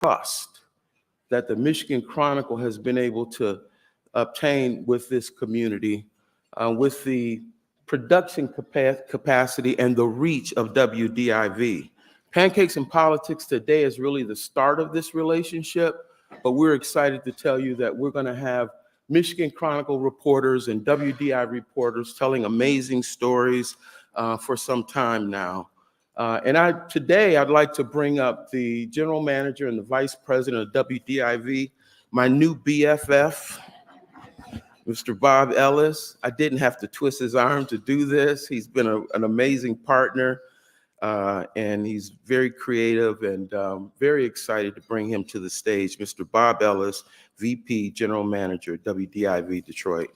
trust that the Michigan Chronicle has been able to obtain with this community, with the production capacity and the reach of WDIV. Pancakes and Politics today is really the start of this relationship, but we're excited to tell you that we're going to have Michigan Chronicle reporters and WDI reporters telling amazing stories for some time now. Today, I'd like to bring up the general manager and the vice president of WDIV, my new BFF, Mr. Bob Ellis. I didn't have to twist his arm to do this. He's been an amazing partner, and he's very creative, and very excited to bring him to the stage. Mr. Bob Ellis, VP, General Manager, WDIV Detroit.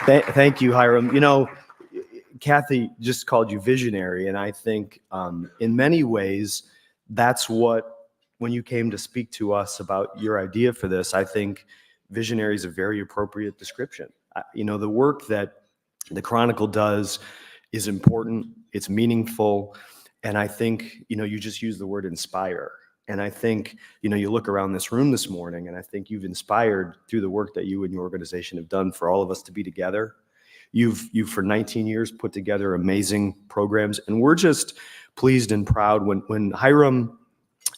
Thank you, Hiram. You know, Kathy just called you visionary, and I think in many ways, that's what, when you came to speak to us about your idea for this, I think visionary is a very appropriate description. You know, the work that the Chronicle does is important, it's meaningful, and I think, you know, you just used the word inspire. And I think, you know, you look around this room this morning, and I think you've inspired through the work that you and your organization have done for all of us to be together. You've for 19 years put together amazing programs, and we're just pleased and proud. When Hiram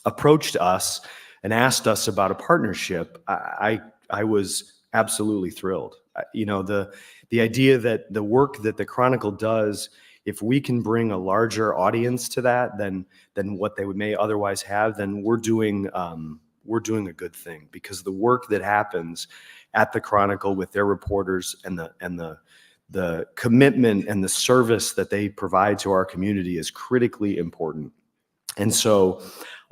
approached us and asked us about a partnership, I was absolutely thrilled. You know, the idea that the work that the Chronicle does, if we can bring a larger audience to that than what they may otherwise have, then we're doing a good thing, because the work that happens at the Chronicle with their reporters and the commitment and the service that they provide to our community is critically important. And so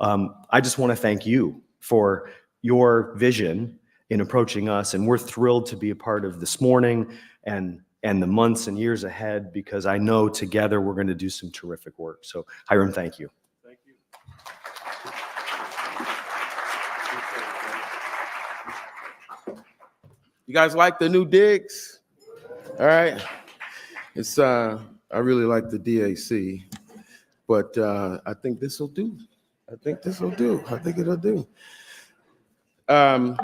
I just want to thank you for your vision in approaching us, and we're thrilled to be a part of this morning and the months and years ahead, because I know together we're going to do some terrific work. So Hiram, thank you. Thank you. You guys like the new digs? All right. It's I really like the DAC, but I think this will do. I think it'll do. Let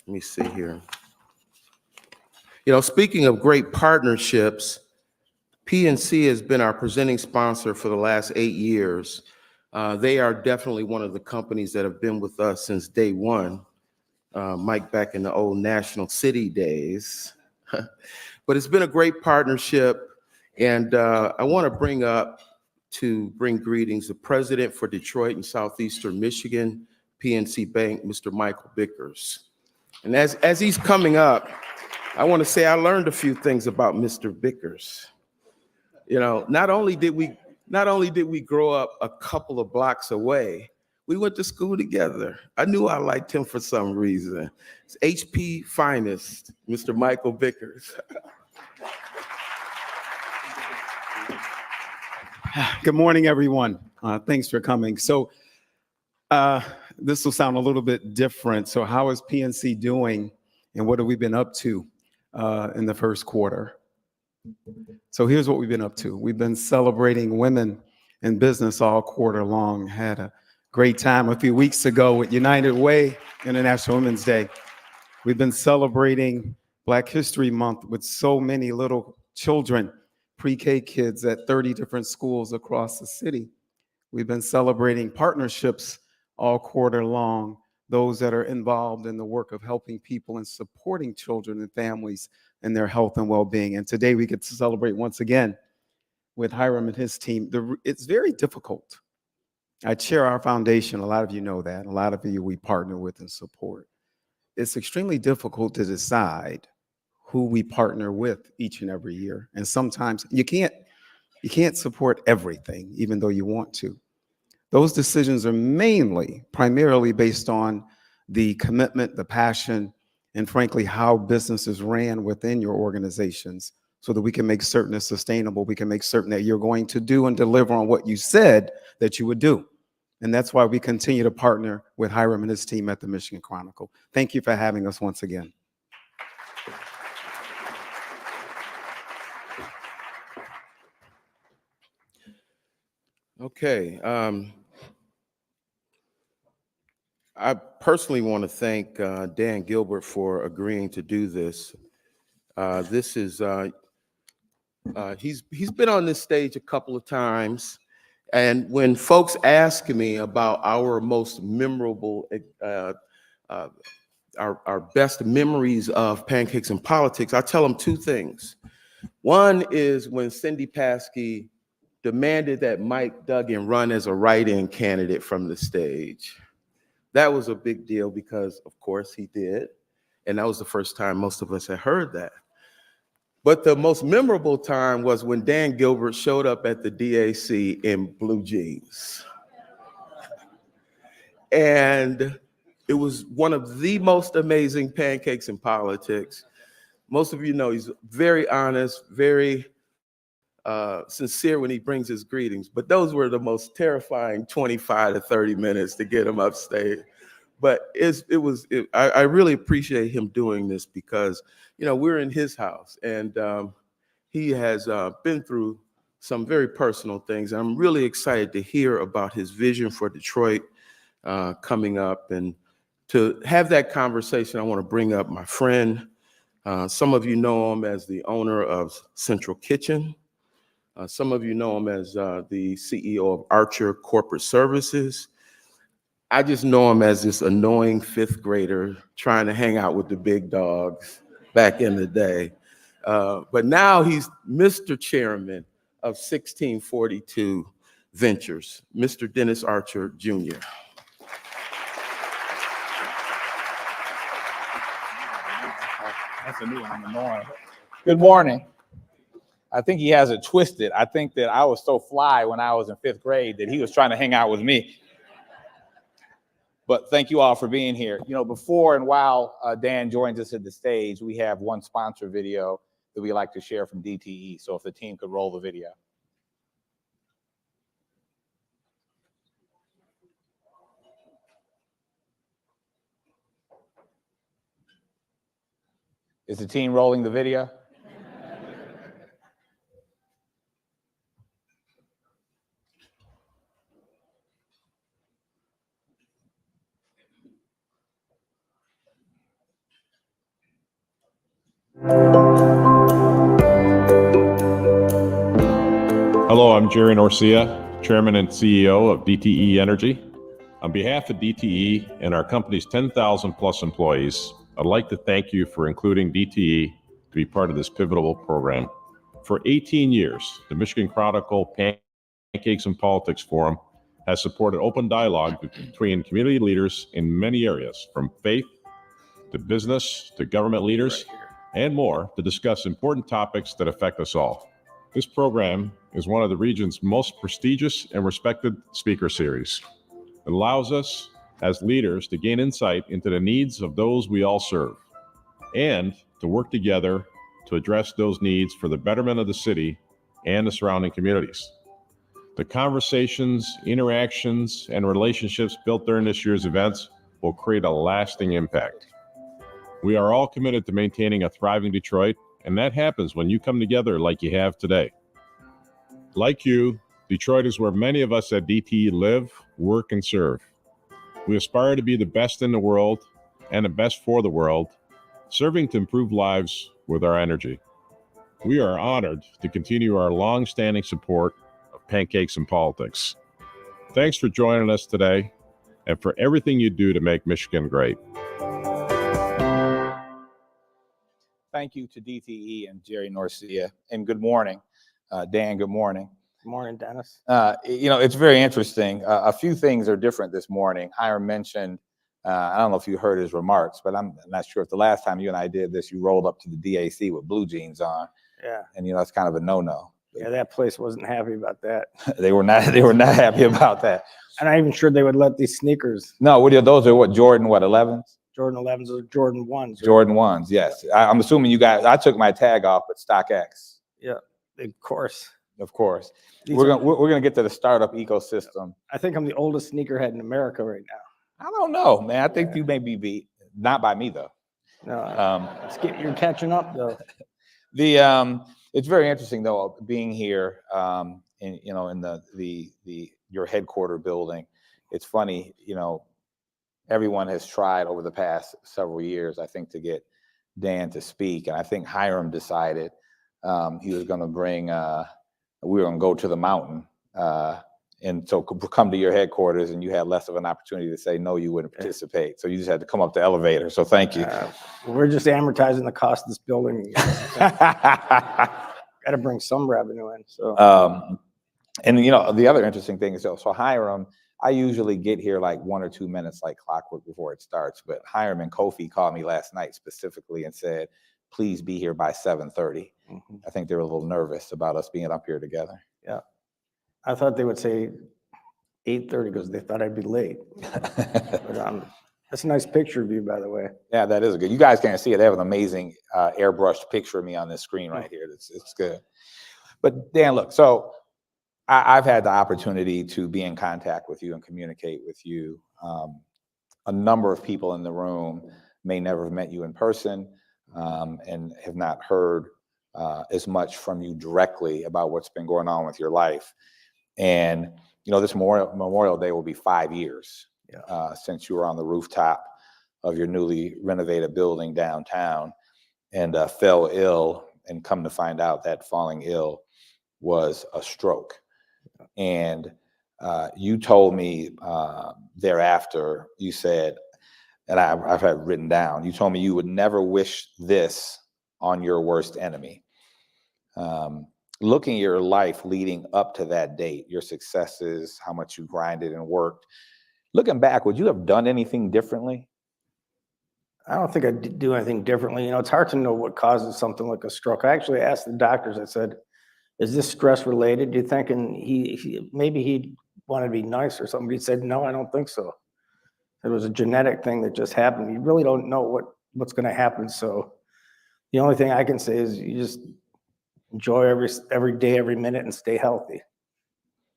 me see here. You know, speaking of great partnerships, PNC has been our presenting sponsor for the last 8 years. They are definitely one of the companies that have been with us since day one, Mike, back in the old National City days. But it's been a great partnership, and I want to bring greetings the president for Detroit and Southeastern Michigan, PNC Bank, Mr. Michael Bickers. And as he's coming up, I want to say I learned a few things about Mr. Bickers. You know, not only did we grow up a couple of blocks away, we went to school together. I knew I liked him for some reason. It's HP finest, Mr. Michael Bickers. Good morning, everyone. Thanks for coming. So this will sound a little bit different. So how is PNC doing, and what have we been up to in the first quarter? So here's what we've been up to. We've been celebrating women in business all quarter long. Had a great time a few weeks ago with United Way International Women's Day. We've been celebrating Black History Month with so many little children, pre-K kids at 30 different schools across the city. We've been celebrating partnerships all quarter long, those that are involved in the work of helping people and supporting children and families in their health and well-being. And today we get to celebrate once again with Hiram and his team. It's very difficult. I chair our foundation. A lot of you know that. A lot of you we partner with and support. It's extremely difficult to decide who we partner with each and every year. And sometimes you can't support everything, even though you want to. Those decisions are primarily based on the commitment, the passion, and frankly, how businesses ran within your organizations, so that we can make certain it's sustainable. We can make certain that you're going to do and deliver on what you said that you would do. And that's why we continue to partner with Hiram and his team at the Michigan Chronicle. Thank you for having us once again. Okay. I personally want to thank Dan Gilbert for agreeing to do this. This is he's been on this stage a couple of times, and when folks ask me about our most memorable, uh, our best memories of Pancakes and Politics, I tell them two things. One is when Cindy Paskey demanded that Mike Duggan run as a write-in candidate from the stage. That was a big deal because, of course, he did. And that was the first time most of us had heard that. But the most memorable time was when Dan Gilbert showed up at the DAC in blue jeans. And it was one of the most amazing pancakes in politics. Most of you know he's very honest, very sincere when he brings his greetings, but those were the most terrifying 25 to 30 minutes to get him upstage. But I really appreciate him doing this because, you know, we're in his house and he has been through some very personal things. I'm really excited to hear about his vision for Detroit coming up. And to have that conversation, I want to bring up my friend. Some of you know him as the owner of Central Kitchen. Some of you know him as the CEO of Archer Corporate Services. I just know him as this annoying fifth grader trying to hang out with the big dogs back in the day. But now he's Mr. Chairman of 1642 Ventures, Mr. Dennis Archer Jr. That's a new one in the morning. Good morning. I think he has it twisted. I think that I was so fly when I was in fifth grade that he was trying to hang out with me. But thank you all for being here. You know, before and while Dan joins us at the stage, we have one sponsor video that we like to share from DTE. So if the team could roll the video. Is the team rolling the video? Hello, I'm Jerry Norcia, Chairman and CEO of DTE Energy. On behalf of DTE and our company's 10,000 plus employees, I'd like to thank you for including DTE to be part of this pivotal program. For 18 years, the Michigan Chronicle Pancakes and Politics Forum has supported open dialogue between community leaders in many areas, from faith to business to government leaders and more, to discuss important topics that affect us all. This program is one of the region's most prestigious and respected speaker series. It allows us as leaders to gain insight into the needs of those we all serve and to work together to address those needs for the betterment of the city and the surrounding communities. The conversations, interactions, and relationships built during this year's events will create a lasting impact. We are all committed to maintaining a thriving Detroit, and that happens when you come together like you have today. Like you, Detroit is where many of us at DTE live, work, and serve. We aspire to be the best in the world and the best for the world, serving to improve lives with our energy. We are honored to continue our long-standing support of Pancakes and Politics. Thanks for joining us today and for everything you do to make Michigan great. Thank you to DTE and Jerry Norcia, and good morning. Dan, good morning. Good morning, Dennis. You know, it's very interesting. A few things are different this morning. Hiram mentioned, I don't know if you heard his remarks, but I'm not sure if the last time you and I did this, you rolled up to the DAC with blue jeans on. Yeah. And, you know, that's kind of a no-no. Yeah, that place wasn't happy about that. They were not happy about that. I'm not even sure they would let these sneakers, No, those are what, Jordan, 11s? Jordan 11s or Jordan 1s. Right? Jordan 1s, yes. I'm assuming you guys, I took my tag off at StockX. Yeah, of course. Of course. These We're are- gonna get to the startup ecosystem. I think I'm the oldest sneakerhead in America right now. I don't know, man. I think you may be beat. Not by me, though. No, you're catching up though. It's very interesting though, being here, in your headquarter building. It's funny, everyone has tried over the past several years, I think, to get Dan to speak. And I think Hiram decided he was going to bring, we were going to go to the mountain. And so come to your headquarters, and you had less of an opportunity to say, no, you wouldn't participate. So you just had to come up the elevator. So thank you. We're just amortizing the cost of this building. Got to bring some revenue in. So, and the other interesting thing is, so Hiram, I usually get here like 1 or 2 minutes like clockwork before it starts, but Hiram and Kofi called me last night specifically and said, please be here by 7:30. I think they were a little nervous about us being up here together. Yeah. I thought they would say 8:30 because they thought I'd be late. But, that's a nice picture of you, by the way. Yeah, that is good. You guys can't see it. They have an amazing airbrushed picture of me on this screen right here. It's good. But Dan, look, so I've had the opportunity to be in contact with you and communicate with you. A number of people in the room may never have met you in person and have not heard as much from you directly about what's been going on with your life. And, this Memorial Day will be 5 years since you were on the rooftop of your newly renovated building downtown and fell ill, and come to find out that falling ill was a stroke. And you told me thereafter, you said, and I've had written down, you told me you would never wish this on your worst enemy. Looking at your life leading up to that date, your successes, how much you grinded and worked, looking back, would you have done anything differently? I don't think I'd do anything differently. It's hard to know what causes something like a stroke. I actually asked the doctors, I said, is this stress related? Do you think? And maybe he wanted to be nice or something. But he said, no, I don't think so. It was a genetic thing that just happened. You really don't know what's going to happen. So the only thing I can say is you just enjoy every day, every minute, and stay healthy.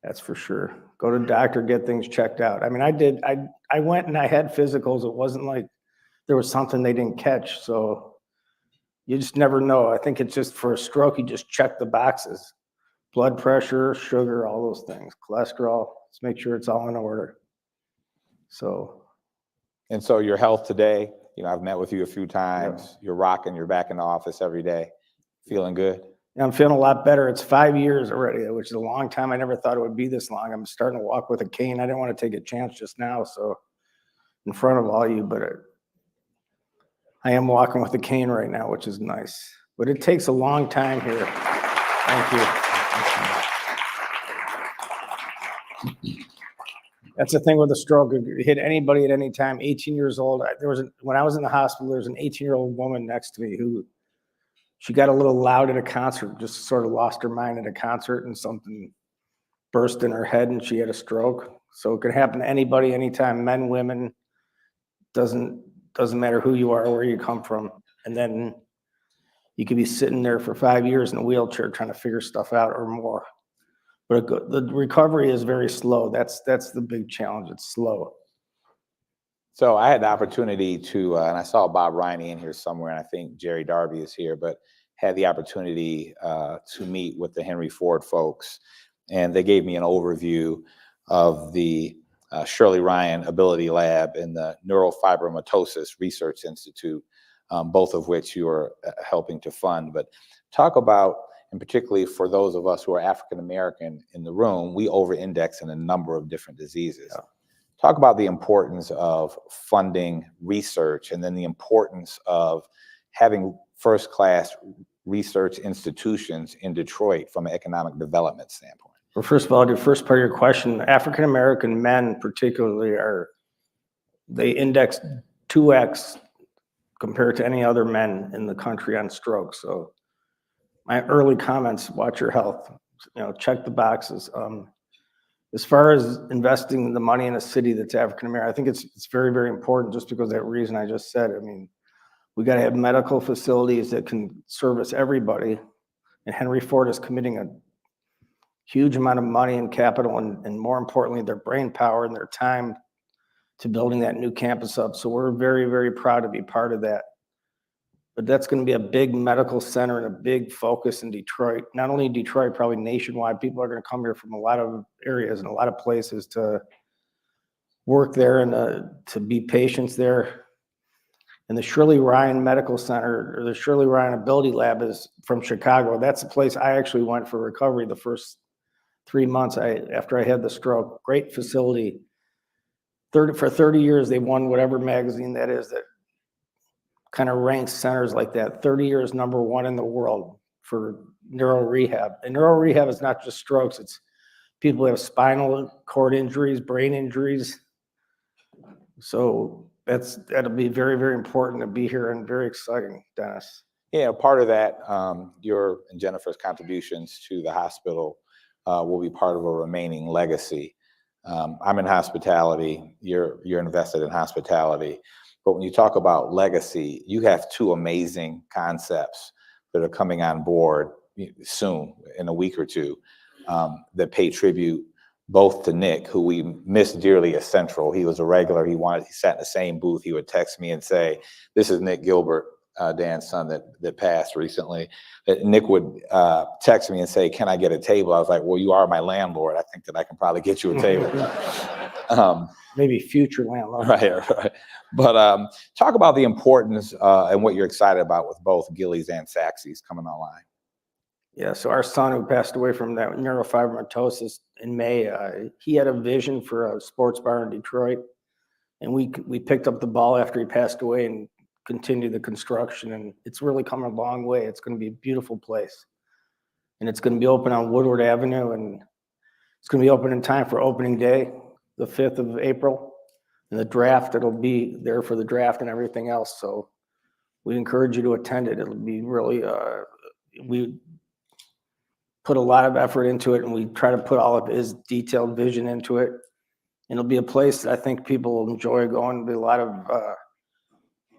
That's for sure. Go to the doctor, get things checked out. I mean, I went and I had physicals. It wasn't like there was something they didn't catch. So you just never know. I think it's just for a stroke, you just check the boxes. Blood pressure, sugar, all those things. Cholesterol, let's make sure it's all in order. And so your health today, I've met with you a few times. You're rocking, you're back in the office every day. Feeling good? I'm feeling a lot better. It's 5 years already, which is a long time. I never thought it would be this long. I'm starting to walk with a cane. I didn't want to take a chance just now, so in front of all you, but I am walking with a cane right now, which is nice. But it takes a long time here. Thank you. That's the thing with a stroke. It could hit anybody at any time. 18 years old. When I was in the hospital, there was an 18-year-old woman next to me who she got a little loud at a concert, just sort of lost her mind at a concert, and something burst in her head, and she had a stroke. So it could happen to anybody, anytime, men, women. Doesn't matter who you are or where you come from. And then you could be sitting there for 5 years in a wheelchair trying to figure stuff out or more. But the recovery is very slow. That's the big challenge. It's slow. So I had the opportunity to, and I saw Bob Riney in here somewhere, and I think Jerry Darby is here, but had the opportunity to meet with the Henry Ford folks. And they gave me an overview of the Shirley Ryan Ability Lab and the Neurofibromatosis Research Institute, both of which you are helping to fund. But talk about, and particularly for those of us who are African-American in the room, we over-index in a number of different diseases. Yeah. Talk about the importance of funding research, and then the importance of having first-class research institutions in Detroit from an economic development standpoint. Well, first of all, the first part of your question, African-American men particularly they index 2x compared to any other men in the country on stroke. So my early comments, watch your health, check the boxes. As far as investing the money in a city that's African-American, I think it's very, very important just because of that reason I just said. I mean, we got to have medical facilities that can service everybody. And Henry Ford is committing a huge amount of money and capital and more importantly, their brain power and their time to building that new campus up. So we're very, very proud to be part of that. But that's going to be a big medical center and a big focus in Detroit. Not only in Detroit, probably nationwide. People are going to come here from a lot of areas and a lot of places to work there and to be patients there. And the Shirley Ryan Medical Center, or the Shirley Ryan Ability Lab, is from Chicago. That's the place I actually went for recovery the first 3 months after I had the stroke. Great facility. For 30 years, they won whatever magazine that is that kind of ranks centers like that. 30 years, #1 in the world for neuro rehab. And neuro rehab is not just strokes. It's people who have spinal cord injuries, brain injuries. So that'll be very, very important to be here and very exciting, Dennis. Yeah, part of that, your and Jennifer's contributions to the hospital will be part of a remaining legacy. I'm in hospitality, you're invested in hospitality, but when you talk about legacy, you have two amazing concepts that are coming on board soon, in a week or two, that pay tribute both to Nick, who we miss dearly at Central. He was a regular, he sat in the same booth, he would text me and say, "This is Nick Gilbert, Dan's son that passed recently." Nick would text me and say, "Can I get a table?" I was like, "Well, you are my landlord. I think that I can probably get you a table." Maybe future landlord. Right. But talk about the importance and what you're excited about with both Gillies and Saxy's coming online. Yeah, so our son, who passed away from that neurofibromatosis in May, he had a vision for a sports bar in Detroit, and we picked up the ball after he passed away and continued the construction, and it's really come a long way. It's going to be a beautiful place, and it's going to be open on Woodward Avenue, and it's going to be open in time for opening day, the 5th of April, and the draft. It'll be there for the draft and everything else. So we encourage you to attend it. It'll be really, we put a lot of effort into it, and we try to put all of his detailed vision into it. And it'll be a place that I think people will enjoy going. There'll be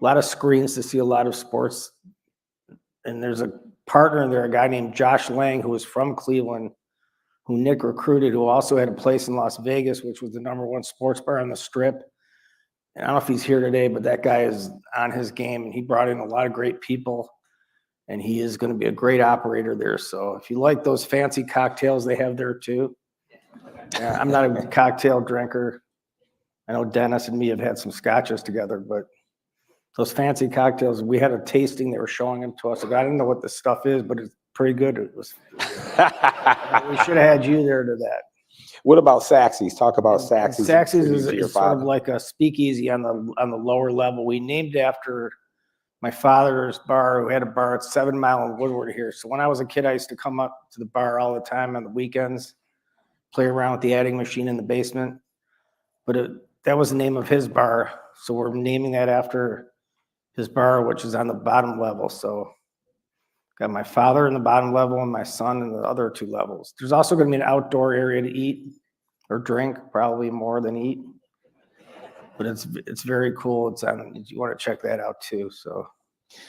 a lot of screens to see a lot of sports. And there's a partner in there, a guy named Josh Lang, who was from Cleveland, who Nick recruited, who also had a place in Las Vegas, which was the #1 sports bar on the Strip. And I don't know if he's here today, but that guy is on his game, and he brought in a lot of great people, and he is going to be a great operator there. So if you like those fancy cocktails they have there too. I'm not a cocktail drinker. I know Dennis and me have had some scotches together, but those fancy cocktails, we had a tasting, they were showing them to us. I didn't know what the stuff is, but it's pretty good. It was. We should have had you there to that. What about Saxy's? Talk about Saxy's. Saxy's is sort of like a speakeasy on the lower level. We named after my father's bar, who had a bar at 7 Mile in Woodward here. So when I was a kid, I used to come up to the bar all the time on the weekends, play around with the adding machine in the basement. But that was the name of his bar. So we're naming that after his bar, which is on the bottom level. So got my father in the bottom level and my son in the other 2 levels. There's also going to be an outdoor area to eat or drink, probably more than eat. But it's very cool. You want to check that out too. So,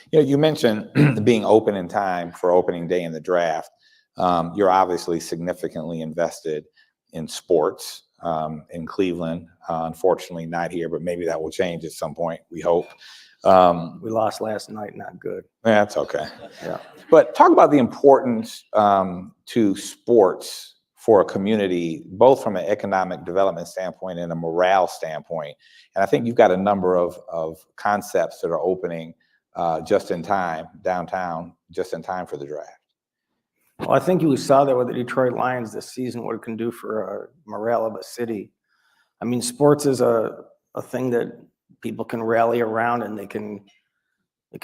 you mentioned being open in time for opening day in the draft. You're obviously significantly invested in sports in Cleveland. Unfortunately, not here, but maybe that will change at some point. We hope. We lost last night. Not good. That's okay. Yeah. But talk about the importance to sports for a community, both from an economic development standpoint and a morale standpoint. And I think you've got a number of concepts that are opening just in time, downtown, just in time for the draft. Well, I think you saw that with the Detroit Lions this season, what it can do for morale of a city. I mean, sports is a thing that people can rally around, and it can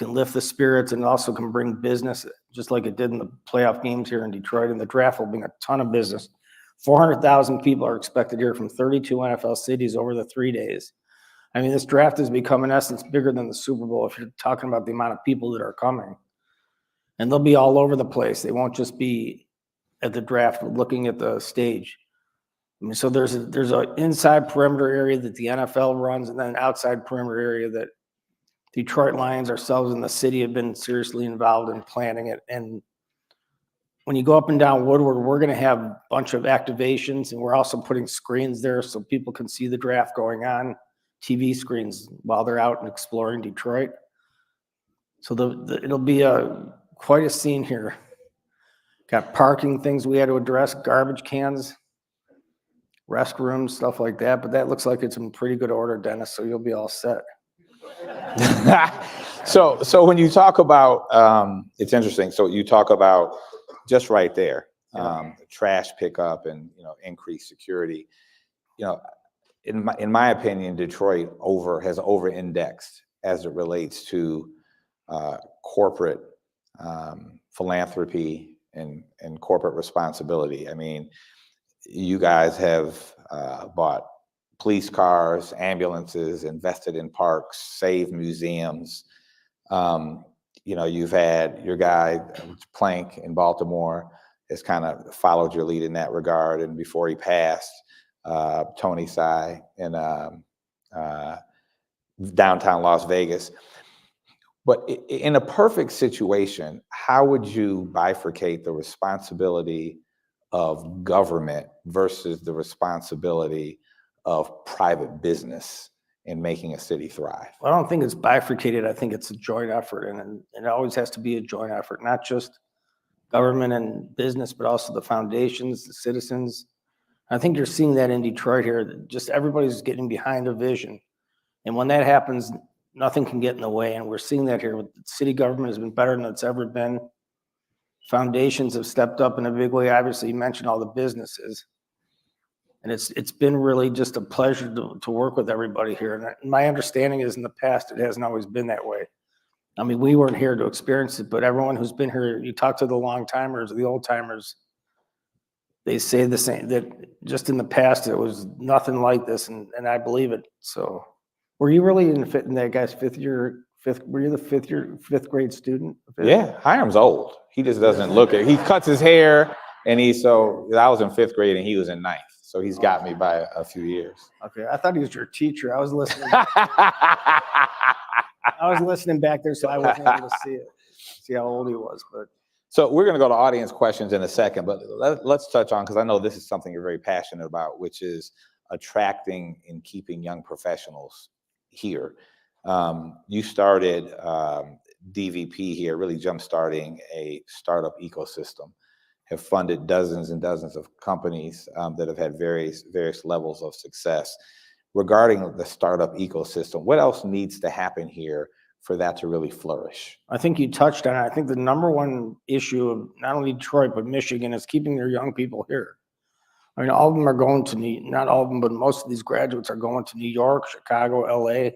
lift the spirits, and also can bring business, just like it did in the playoff games here in Detroit. And the draft will bring a ton of business. 400,000 people are expected here from 32 NFL cities over the 3 days. I mean, this draft has become, in essence, bigger than the Super Bowl if you're talking about the amount of people that are coming. And they'll be all over the place. They won't just be at the draft looking at the stage. I mean, so there's an inside perimeter area that the NFL runs, and then an outside perimeter area that Detroit Lions ourselves in the city have been seriously involved in planning it. And when you go up and down Woodward, we're going to have a bunch of activations, and we're also putting screens there so people can see the draft going on, TV screens, while they're out and exploring Detroit. So it'll be quite a scene here. Got parking things we had to address, garbage cans, restrooms, stuff like that, but that looks like it's in pretty good order, Dennis, so you'll be all set. So when you talk about, it's interesting. So you talk about just right there, trash pickup and, increased security. In my opinion, Detroit has over-indexed as it relates to corporate philanthropy and corporate responsibility. I mean, you guys have bought police cars, ambulances, invested in parks, saved museums. You've had your guy, Plank in Baltimore, has kind of followed your lead in that regard. And before he passed, Tony Tsai in downtown Las Vegas. But in a perfect situation, how would you bifurcate the responsibility of government versus the responsibility of private business in making a city thrive? Well, I don't think it's bifurcated. I think it's a joint effort, and it always has to be a joint effort, not just government and business, but also the foundations, the citizens. I think you're seeing that in Detroit here, that just everybody's getting behind a vision. And when that happens, nothing can get in the way. And we're seeing that here. City government has been better than it's ever been. Foundations have stepped up in a big way. Obviously, you mentioned all the businesses. And it's been really just a pleasure to work with everybody here. And my understanding is in the past, it hasn't always been that way. I mean, we weren't here to experience it, but everyone who's been here, you talk to the long timers, the old timers, they say the same, that just in the past, it was nothing like this. And I believe it. So were you really in that guy's were you the fifth grade student? Yeah, Hiram's old. He just doesn't look it. He cuts his hair, and I was in 5th grade and he was in 9th. So he's got me by a few years. Okay, I thought he was your teacher. I was listening. I was listening back there, so I wasn't able to see how old he was. But so we're going to go to audience questions in a second, but let's touch on, because I know this is something you're very passionate about, which is attracting and keeping young professionals here. You started DVP here, really jump-starting a startup ecosystem, have funded dozens and dozens of companies that have had various levels of success. Regarding the startup ecosystem, what else needs to happen here for that to really flourish? I think you touched on it. I think the number one issue of not only Detroit, but Michigan is keeping their young people here. I mean, all of them are going to not all of them, but most of these graduates are going to New York, Chicago, LA.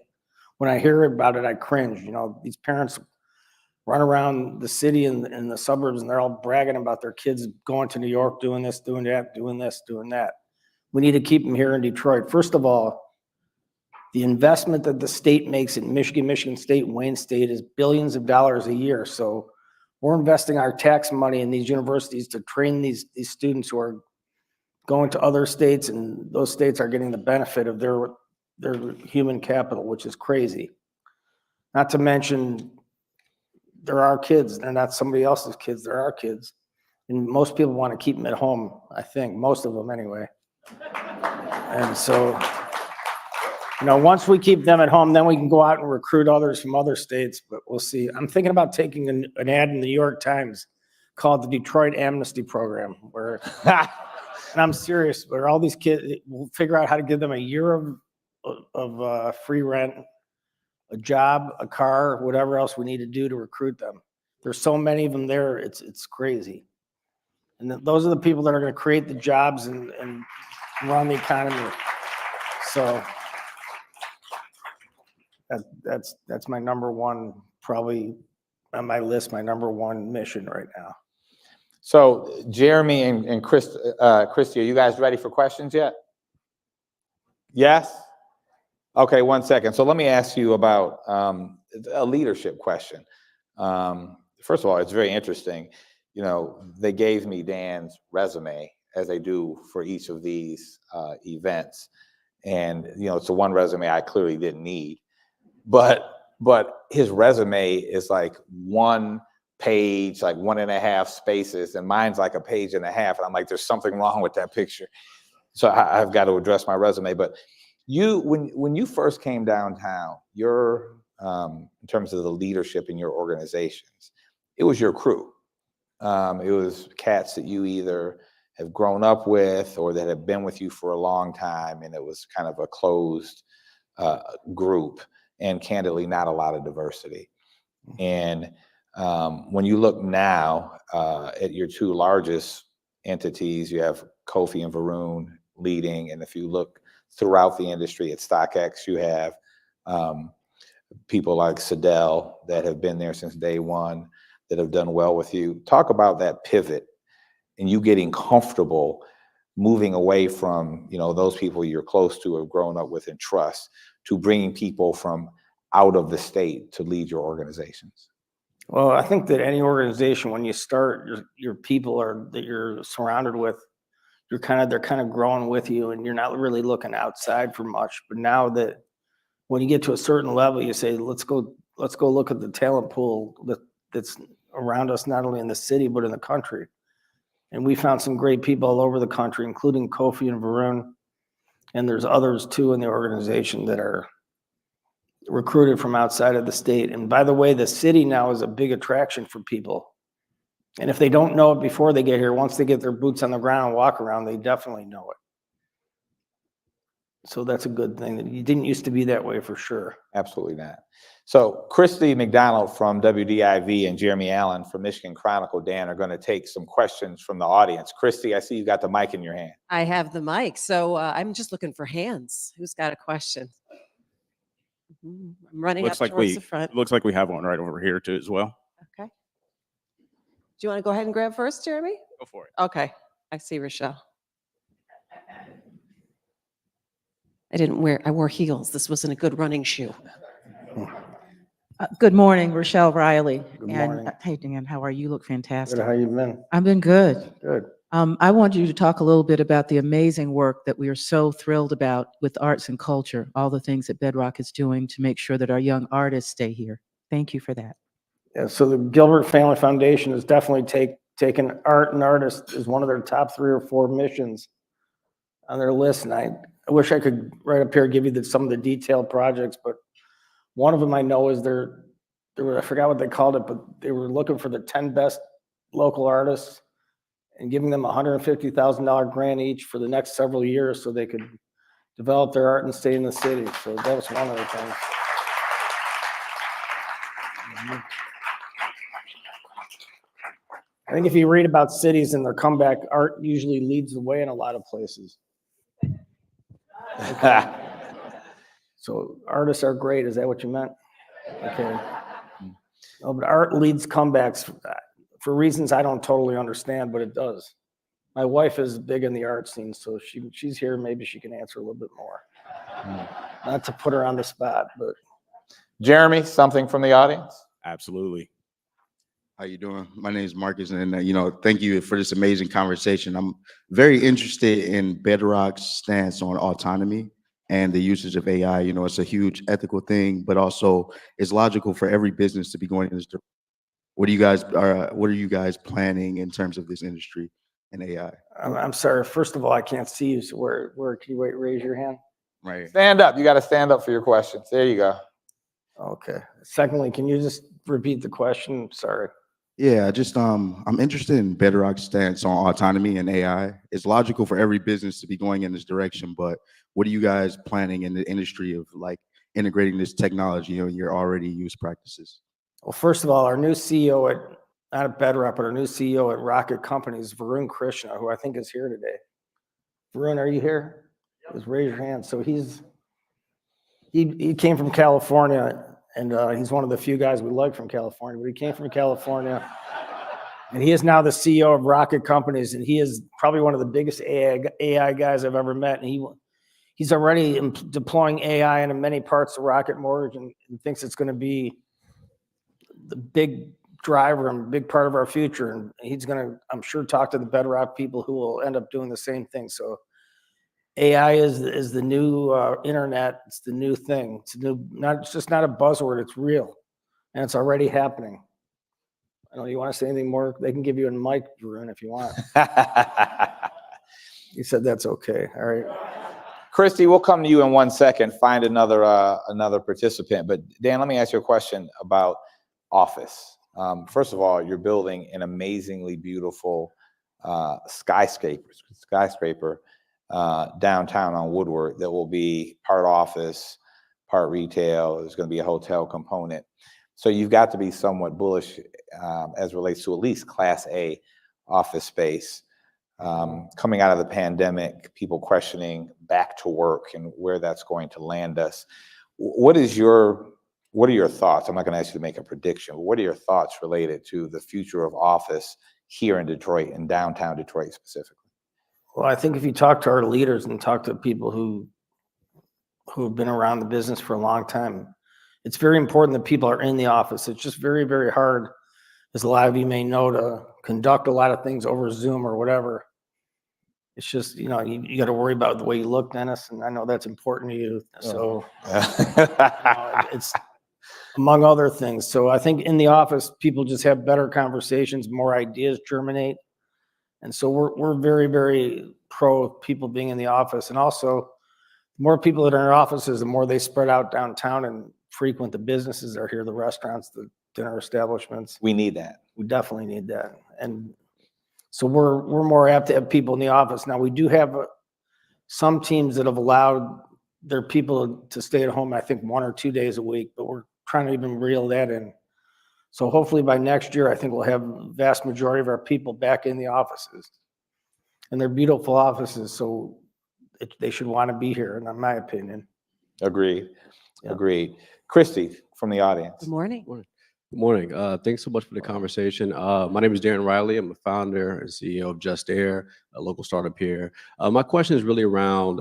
When I hear about it, I cringe. These parents run around the city and the suburbs, and they're all bragging about their kids going to New York, doing this, doing that, doing this, doing that. We need to keep them here in Detroit. First of all, the investment that the state makes in Michigan State, and Wayne State is billions of dollars a year. So we're investing our tax money in these universities to train these students who are going to other states, and those states are getting the benefit of their human capital, which is crazy. Not to mention, they're our kids. They're not somebody else's kids. They're our kids. And most people want to keep them at home, I think. Most of them anyway. And so, once we keep them at home, then we can go out and recruit others from other states, but we'll see. I'm thinking about taking an ad in the New York Times called the Detroit Amnesty Program, where, and I'm serious, where all these kids, we'll figure out how to give them a year of free rent, a job, a car, whatever else we need to do to recruit them. There's so many of them there, it's crazy. And those are the people that are going to create the jobs and run the economy. So that's my number one, probably on my list, my number one mission right now. So Jeremy and Christy, are you guys ready for questions yet? Yes? Okay, 1 second. So let me ask you about a leadership question. First of all, it's very interesting. They gave me Dan's resume, as they do for each of these events. And, it's the one resume I clearly didn't need. But his resume is like 1 page, like 1.5 spaces, and mine's like 1.5 pages. And I'm like, there's something wrong with that picture. So I've got to address my resume. But when you first came downtown, your in terms of the leadership in your organizations, it was your crew. It was cats that you either have grown up with or that have been with you for a long time, and it was kind of a closed group, and candidly, not a lot of diversity. And when you look now at your two largest entities, you have Kofi and Varun leading, and if you look throughout the industry at StockX, you have people like Sadell that have been there since day one, that have done well with you. Talk about that pivot and you getting comfortable moving away from, you know, those people you're close to, have grown up with and trust, to bringing people from out of the state to lead your organizations. Well, I think that any organization, when you start, your people are that you're surrounded with, they're kind of growing with you, and you're not really looking outside for much. But now that when you get to a certain level, you say, let's go look at the talent pool that's around us, not only in the city but in the country. And we found some great people all over the country, including Kofi and Varun, and there's others too in the organization that are recruited from outside of the state. And by the way, the city now is a big attraction for people. And if they don't know it before they get here, once they get their boots on the ground and walk around, they definitely know it. So that's a good thing. That you didn't used to be that way for sure. Absolutely not. So Christy McDonald from WDIV and Jeremy Allen from Michigan Chronicle, Dan, are going to take some questions from the audience. Christy, I see you got the mic in your hand. I have the mic, so I'm just looking for hands. Who's got a question? I'm running Looks up like towards the front. looks like we have one right over here too as well. Okay. Do you want to go ahead and grab first, Jeremy? Go for it. Okay. I see Rochelle. I wore heels. This wasn't a good running shoe. Good morning, Rochelle Riley. Good morning. Hey, Dan, how are you? You look Good, fantastic. how you been? I've been good. Good. I want you to talk a little bit about the amazing work that we are so thrilled about with arts and culture, all the things that Bedrock is doing to make sure that our young artists stay here. Thank you for that. Yeah, so the Gilbert Family Foundation has definitely taken art and artists as one of their top 3 or 4 missions on their list. And I wish I could right up here give you some of the detailed projects, but one of them I know is I forgot what they called it, but they were looking for the 10 best local artists and giving them a $150,000 grant each for the next several years so they could develop their art and stay in the city. So that was one of the things. I think if you read about cities and their comeback, art usually leads the way in a lot of places. Okay. So artists are great. Is that what you meant? Okay. No, but art leads comebacks for reasons I don't totally understand, but it does. My wife is big in the art scene, so she's here. Maybe she can answer a little bit more. Not to put her on the spot, but Jeremy, something from the audience? Absolutely. How you doing? My name is Marcus, and thank you for this amazing conversation. I'm very interested in Bedrock's stance on autonomy and the usage of AI. It's a huge ethical thing, but also it's logical for every business to be going in this direction. What are you guys planning in terms of this industry and AI? I'm sorry. First of all, I can't see you. So where can you raise your hand? Right. Stand up. You got to stand up for your questions. There you go. Okay. Secondly, can you just repeat the question? Sorry. Yeah, I'm interested in Bedrock's stance on autonomy and AI. It's logical for every business to be going in this direction, but what are you guys planning in the industry of integrating this technology in your already used practices? Well, first of all, our new CEO not at Bedrock, but our new CEO at Rocket Companies, Varun Krishna, who I think is here today. Varun, are you here? Just raise your hand. So he came from California, and he's one of the few guys we like from California, but he came from California, and he is now the CEO of Rocket Companies, and he is probably one of the biggest AI guys I've ever met, and he's already deploying AI into many parts of Rocket Mortgage and thinks it's going to be the big driver and big part of our future, and he's going to, I'm sure, talk to the Bedrock people who will end up doing the same thing. So AI is the new internet. It's the new thing. It's just not a buzzword. It's real, and it's already happening. I don't know. You want to say anything more? They can give you a mic, Varun, if you want. He said that's okay. All right. Christy, we'll come to you in 1 second, find another participant. But Dan, let me ask you a question about office. First of all, you're building an amazingly beautiful skyscraper downtown on Woodward that will be part office, part retail. There's going to be a hotel component. So you've got to be somewhat bullish as relates to at least Class A office space. Coming out of the pandemic, people questioning back to work and where that's going to land us. What are your thoughts? I'm not going to ask you to make a prediction. But what are your thoughts related to the future of office here in Detroit, in downtown Detroit specifically? Well, I think if you talk to our leaders and talk to people who have been around the business for a long time, it's very important that people are in the office. It's just very, very hard, as a lot of you may know, to conduct a lot of things over Zoom or whatever. It's just, you got to worry about the way you look, Dennis, and I know that's important to you. So it's among other things. So I think in the office, people just have better conversations, more ideas germinate. And so we're very, very pro people being in the office. And also, the more people that are in our offices, the more they spread out downtown and frequent the businesses that are here, the restaurants, the dinner establishments. We need that. We definitely need that. And so we're more apt to have people in the office. Now, we do have some teams that have allowed their people to stay at home, I think 1 or 2 days a week, but we're trying to even reel that in. So hopefully by next year, I think we'll have the vast majority of our people back in the offices. And they're beautiful offices, so they should want to be here, in my opinion. Agreed. Yeah. Agreed. Christy from the audience. Good morning. Good morning. Thanks so much for the conversation. My name is Darren Riley. I'm a founder and CEO of Just Air, a local startup here. My question is really around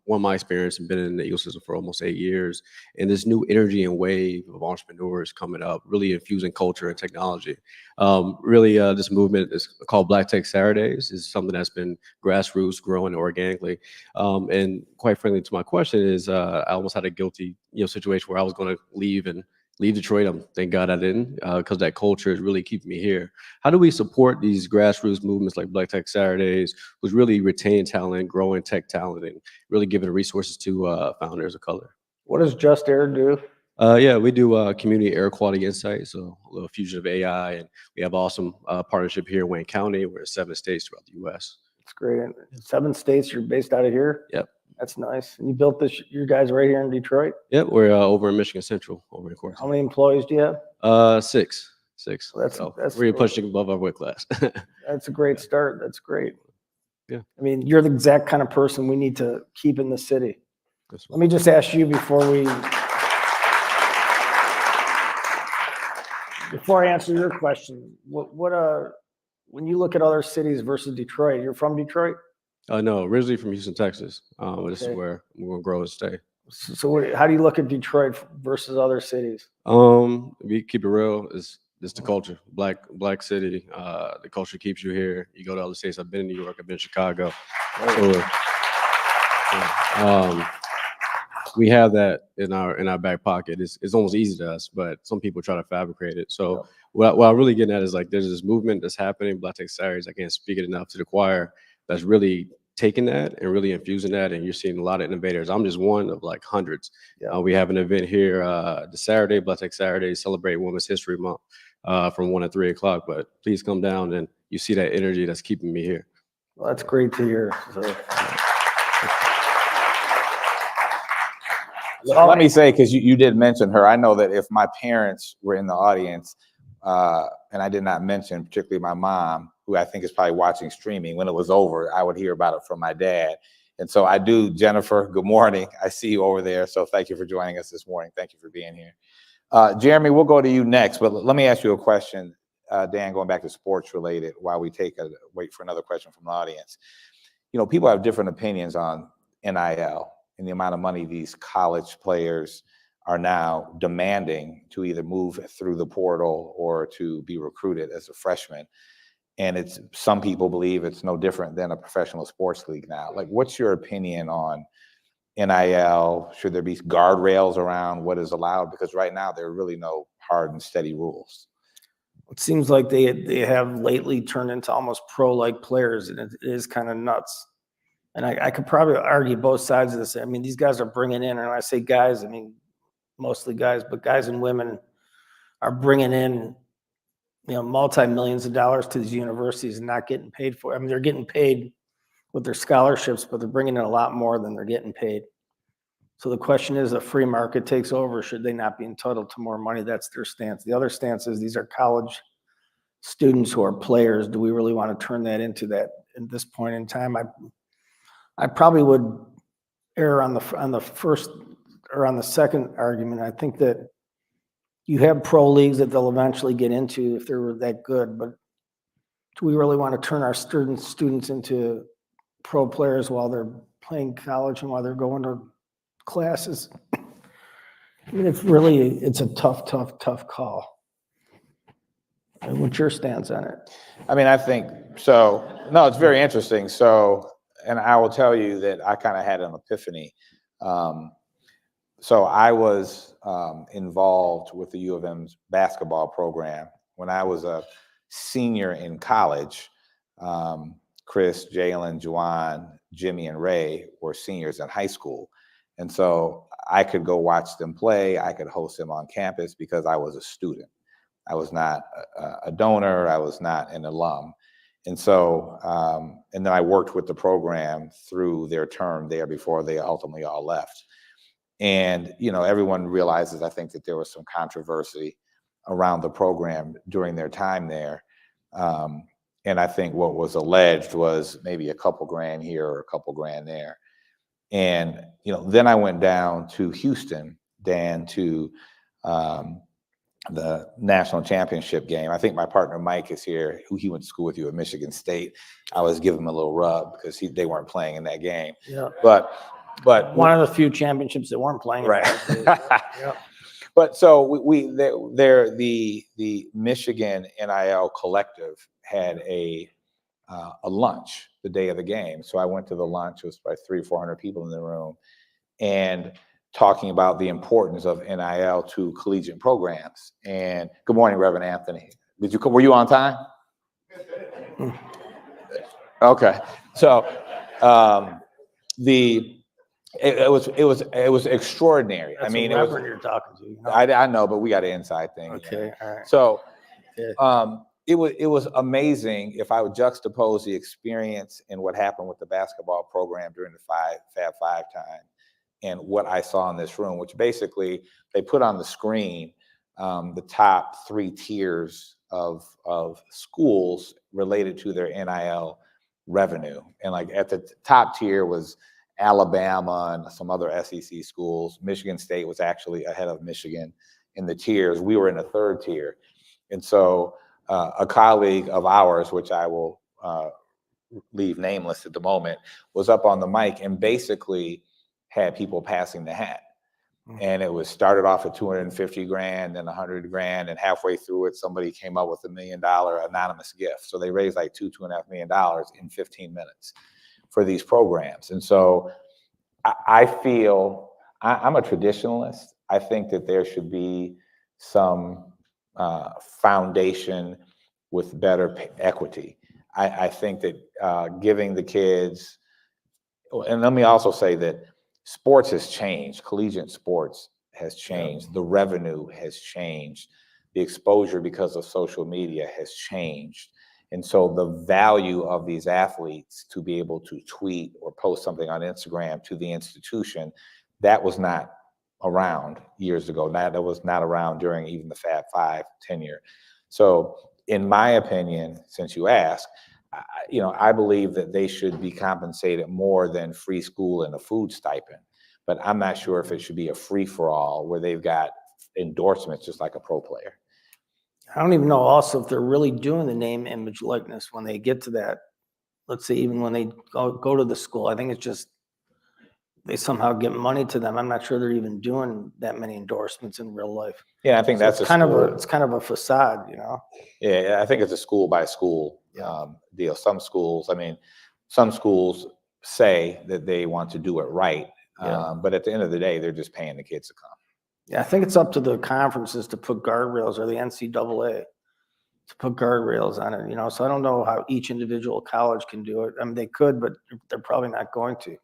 one of my experience. I've been in the ecosystem for almost 8 years, and this new energy and wave of entrepreneurs coming up, really infusing culture and technology. This movement is called Black Tech Saturdays. Is something that's been grassroots, growing organically. And quite frankly, to my question is, I almost had a guilty situation where I was going to leave Detroit. Thank God I didn't, because that culture is really keeping me here. How do we support these grassroots movements like Black Tech Saturdays, which really retain talent, growing tech talent, and really giving resources to founders of color? What does Just Air do? We do community air quality insight, so a little fusion of AI, and we have awesome partnership here in Wayne County. We're in 7 states throughout the U.S. It's great. 7 states, you're based out of here? Yep. That's nice. And you built this, you guys right here in Detroit? Yep, we're over in Michigan Central over the course. How many employees do you have? 6. Well, that's We're pushing above our weight class. That's a great start. That's great. Yeah. I mean, you're the exact kind of person we need to keep in the city. That's Let me just ask you before I answer your question, when you look at other cities versus Detroit, you're from Detroit? No, originally from Houston, Texas. This is Okay. where we're gonna grow and stay. So how do you look at Detroit versus other cities? We keep it real. It's the culture. Black city. The culture keeps you here. You go to other states. I've been in New York. I've been in Chicago. So, we have that in our back pocket. It's almost easy to us, but some people try to fabricate it. So what I'm really getting at is like there's this movement that's happening. Black Tech Saturdays. I can't speak it enough to the choir. That's really taking that and really infusing that, and you're seeing a lot of innovators. I'm just one of like hundreds. We have an event here the Saturday, Black Tech Saturday, celebrate Women's History Month from 1 to 3 o'clock. But please come down and you see that energy that's keeping me here. Well, that's great to hear. Let me say, because you did mention her, I know that if my parents were in the audience, and I did not mention particularly my mom, who I think is probably watching streaming, when it was over, I would hear about it from my dad. And so I do. Jennifer, good morning. I see you over there. So thank you for joining us this morning. Thank you for being here. Jeremy, we'll go to you next, but let me ask you a question, Dan, going back to sports related, while we wait for another question from the audience. People have different opinions on NIL and the amount of money these college players are now demanding to either move through the portal or to be recruited as a freshman. And some people believe it's no different than a professional sports league now. Like, what's your opinion on NIL? Should there be guardrails around what is allowed? Because right now there are really no hard and steady rules. It seems like they have lately turned into almost pro-like players, and it is kind of nuts. And I could probably argue both sides of this. I mean, these guys are bringing in, and when I say guys, I mean mostly guys, but guys and women are bringing in, multi-millions of dollars to these universities and not getting paid for it. I mean, they're getting paid with their scholarships, but they're bringing in a lot more than they're getting paid. So the question is, the free market takes over, should they not be entitled to more money? That's their stance. The other stance is these are college students who are players. Do we really want to turn that into that at this point in time? I probably would err on the first or on the second argument. I think that you have pro leagues that they'll eventually get into if they're that good, but do we really want to turn our students into pro players while they're playing college and while they're going to classes? I mean, it's a tough call. What's your stance on it? I mean, I think so. No, it's very interesting. So, and I will tell you that I kind of had an epiphany. So I was involved with the U of M's basketball program when I was a senior in college. Chris, Jalen, Juwan, Jimmy, and Ray were seniors in high school. And so I could go watch them play. I could host them on campus because I was a student. I was not a donor. I was not an alum. And so, and then I worked with the program through their term there before they ultimately all left. And, everyone realizes, I think, that there was some controversy around the program during their time there. And I think what was alleged was maybe a couple grand here or a couple grand there. And, then I went down to Houston, Dan, to the national championship game. I think my partner Mike is here, who he went to school with you at Michigan State. I was giving him a little rub because they weren't playing in that game. Yeah. But one of the few championships that weren't playing. Right. Yeah. But so the Michigan NIL collective had a lunch the day of the game. So I went to the lunch. It was probably 300 or 400 people in the room, and talking about the importance of NIL to collegiate programs. And good morning, Reverend Anthony. Were you on time? Okay. So it was extraordinary. That's I mean, Reverend you're talking to. I know, but we got an inside thing. Okay. All right. So Okay. it was amazing if I would juxtapose the experience and what happened with the basketball program during the Fab Five time and what I saw in this room, which basically they put on the screen the top 3 tiers of schools related to their NIL revenue. And like at the top tier was Alabama and some other SEC schools. Michigan State was actually ahead of Michigan in the tiers. We were in the 3rd tier. And so a colleague of ours, which I will leave nameless at the moment, was up on the mic and basically had people passing the hat. And it was started off at 250 grand, then 100 grand, and halfway through it, somebody came up with $1 million anonymous gift. So they raised like $2.5 million in 15 minutes for these programs. And so I feel, I'm a traditionalist. I think that there should be some foundation with better equity. I think that giving the kids, and let me also say that sports has changed. Collegiate sports has changed. The revenue has changed. The exposure because of social media has changed. And so the value of these athletes to be able to tweet or post something on Instagram to the institution, that was not around years ago. That was not around during even the Fab Five tenure. So in my opinion, since you asked, I believe that they should be compensated more than free school and a food stipend. But I'm not sure if it should be a free-for-all where they've got endorsements just like a pro player. I don't even know also if they're really doing the name, image, likeness when they get to that. Let's say even when they go to the school, I think it's just they somehow get money to them. I'm not sure they're even doing that many endorsements in real life. Yeah, I think So that's it's kind of a facade, Yeah, I think it's a school by school deal. Some schools say that they want to do it right, but at the end of the day, they're just paying the kids to come. Yeah, I think it's up to the conferences to put guardrails or the NCAA to put guardrails on it, you know, so I don't know how each individual college can do it. I mean, they could, but they're probably not going to.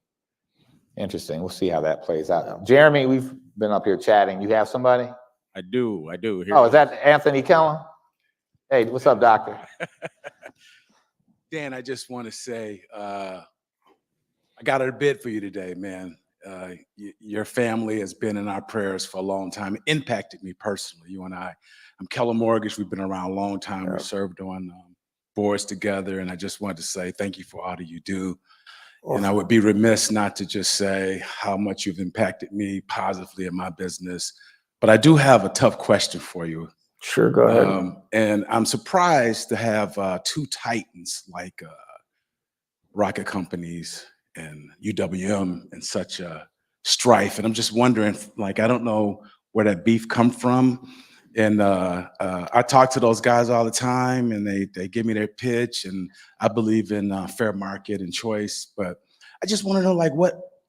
Interesting. We'll see how that plays out. Jeremy, we've been up here chatting. You have somebody? I do. Here Oh, is that Anthony Kellen? Hey, what's up, doctor? Dan, I just want to say, I got a bid for you today, man. Your family has been in our prayers for a long time. It impacted me personally, you and I. I'm Keller Mortgage. We've been around a long time. We served on boards together, and I just wanted to say thank you for all that you do. And I would be remiss not to just say how much you've impacted me positively in my business. But I do have a tough question for you. Sure, go ahead. And I'm surprised to have two titans like rocket companies and UWM and such a strife. And I'm just wondering, like, I don't know where that beef come from. And I talk to those guys all the time, and they give me their pitch, and I believe in fair market and choice. But I just want to know,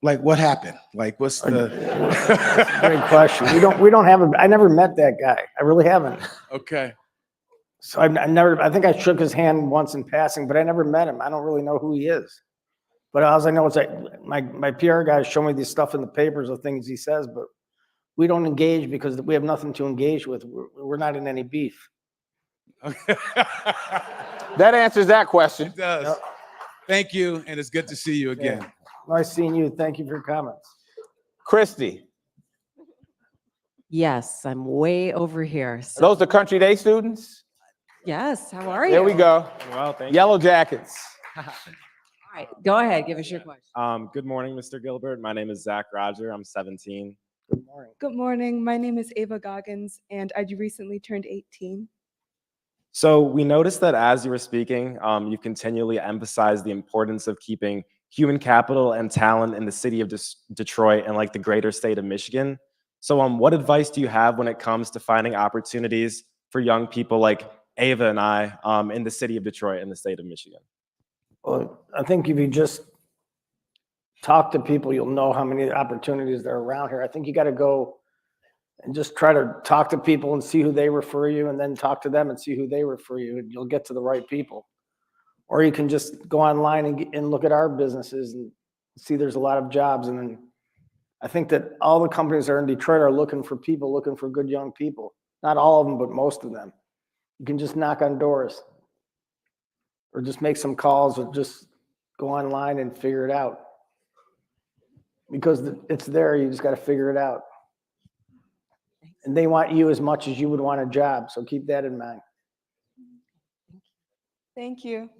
what happened? Like, what's the Great question. We don't have I never met that guy. I really haven't. Okay. So I think I shook his hand once in passing, but I never met him. I don't really know who he is. But all I know is that my PR guys show me this stuff in the papers of things he says, but we don't engage because we have nothing to engage with. We're not in any beef. That answers that question. It does. Yep. Thank you, and it's good to see you again. Yeah. Nice seeing you. Thank you for your comments. Christy, Yes, I'm way over here. are So, those the Country Day students? yes, how are you? There we go. Well, thank Yellow jackets. All right, go ahead, give us your question. you. Good morning, Mr. Gilbert. My name is Zach Roger. I'm 17. Good morning. Good morning. My name is Ava Goggins, and I recently turned 18. So we noticed that as you were speaking, you continually emphasized the importance of keeping human capital and talent in the city of Detroit and like the greater state of Michigan. So what advice do you have when it comes to finding opportunities for young people like Ava and I in the city of Detroit and the state of Michigan? Well, I think if you just talk to people, you'll know how many opportunities there are around here. I think you got to go and just try to talk to people and see who they refer you, and then talk to them and see who they refer you, and you'll get to the right people. Or you can just go online and look at our businesses and see there's a lot of jobs. And then I think that all the companies that are in Detroit are looking for people, looking for good young people. Not all of them, but most of them. You can just knock on doors or just make some calls or just go online and figure it out. Because it's there, you just got to figure it out. And they want you as much as you would want a job, so keep that in mind. Thank you.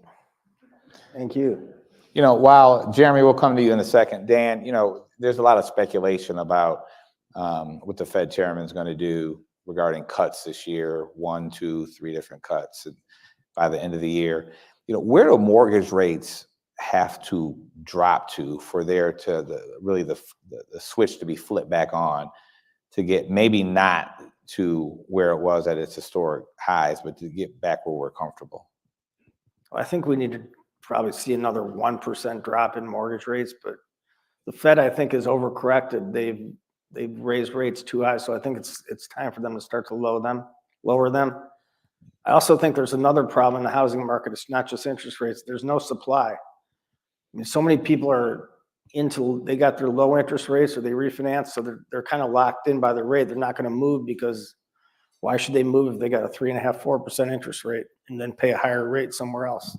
Thank you. You know, while Jeremy will come to you in a second, Dan, you know, there's a lot of speculation about what the Fed chairman is going to do regarding cuts this year, 1, 2, 3 different cuts by the end of the year. You know, where do mortgage rates have to drop to for there to the switch to be flipped back on to get maybe not to where it was at its historic highs, but to get back where we're comfortable? I think we need to probably see another 1% drop in mortgage rates, but the Fed, I think, is overcorrected. They've raised rates too high, so I think it's time for them to start to lower them. I also think there's another problem in the housing market. It's not just interest rates. There's no supply. I mean, so many people are they got their low interest rates or they refinance, so they're kind of locked in by the rate. They're not going to move because why should they move if they got a 3.5%, 4% interest rate and then pay a higher rate somewhere else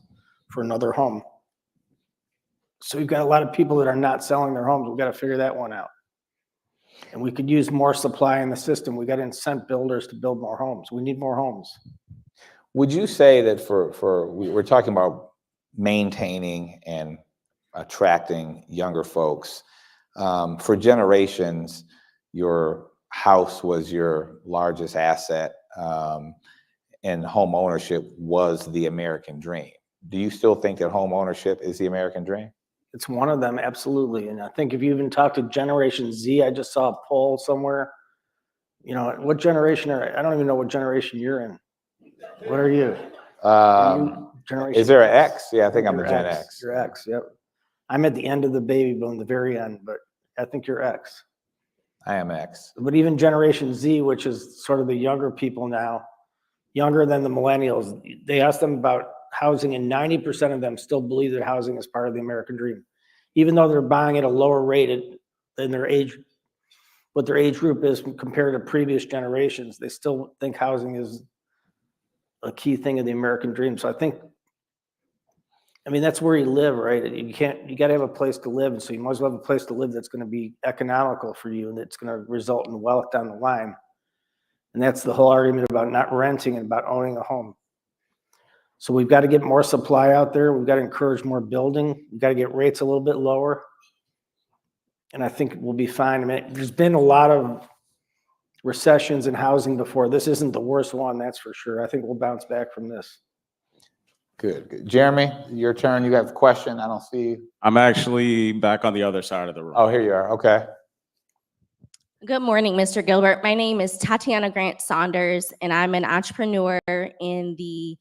for another home? So we've got a lot of people that are not selling their homes. We've got to figure that one out. And we could use more supply in the system. We got to incent builders to build more homes. We need more homes. Would you say that we're talking about maintaining and attracting younger folks, for generations, your house was your largest asset, and home ownership was the American dream. Do you still think that home ownership is the American dream? It's one of them, absolutely. And I think if you even talk to Generation Z, I just saw a poll somewhere. You know, what generation I don't even know what generation you're in. What are you? Generation is there an X? Yeah, I think I'm a Gen X. You're X, yep. I'm at the end of the baby boom, the very end, but I think you're X. I am X. But even Generation Z, which is sort of the younger people now, younger than the millennials. They asked them about housing, and 90% of them still believe that housing is part of the American dream, even though they're buying at a lower rate than their age, what their age group is compared to previous generations. They still think housing is a key thing of the American dream. So I mean, that's where you live, right? You got to have a place to live. And so you might as well have a place to live that's going to be economical for you and that's going to result in wealth down the line. And that's the whole argument about not renting and about owning a home. So we've got to get more supply out there. We've got to encourage more building. We've got to get rates a little bit lower. And I think we'll be fine. I mean, there's been a lot of recessions in housing before. This isn't the worst one, that's for sure. I think we'll bounce back from this. Good. Jeremy, your turn. You have a question? I don't see you. I'm actually back on the other side of the room. Oh, here you are. Okay. Good morning, Mr. Gilbert. My name is Tatiana Grant Saunders, and I'm an entrepreneur in the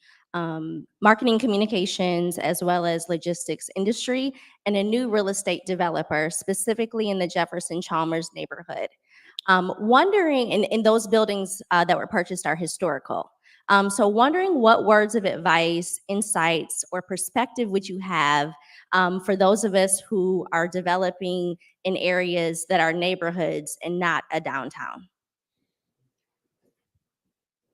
marketing communications as well as logistics industry and a new real estate developer, specifically in the Jefferson Chalmers neighborhood. Wondering, and those buildings that were purchased are historical. So wondering what words of advice, insights, or perspective would you have for those of us who are developing in areas that are neighborhoods and not a downtown?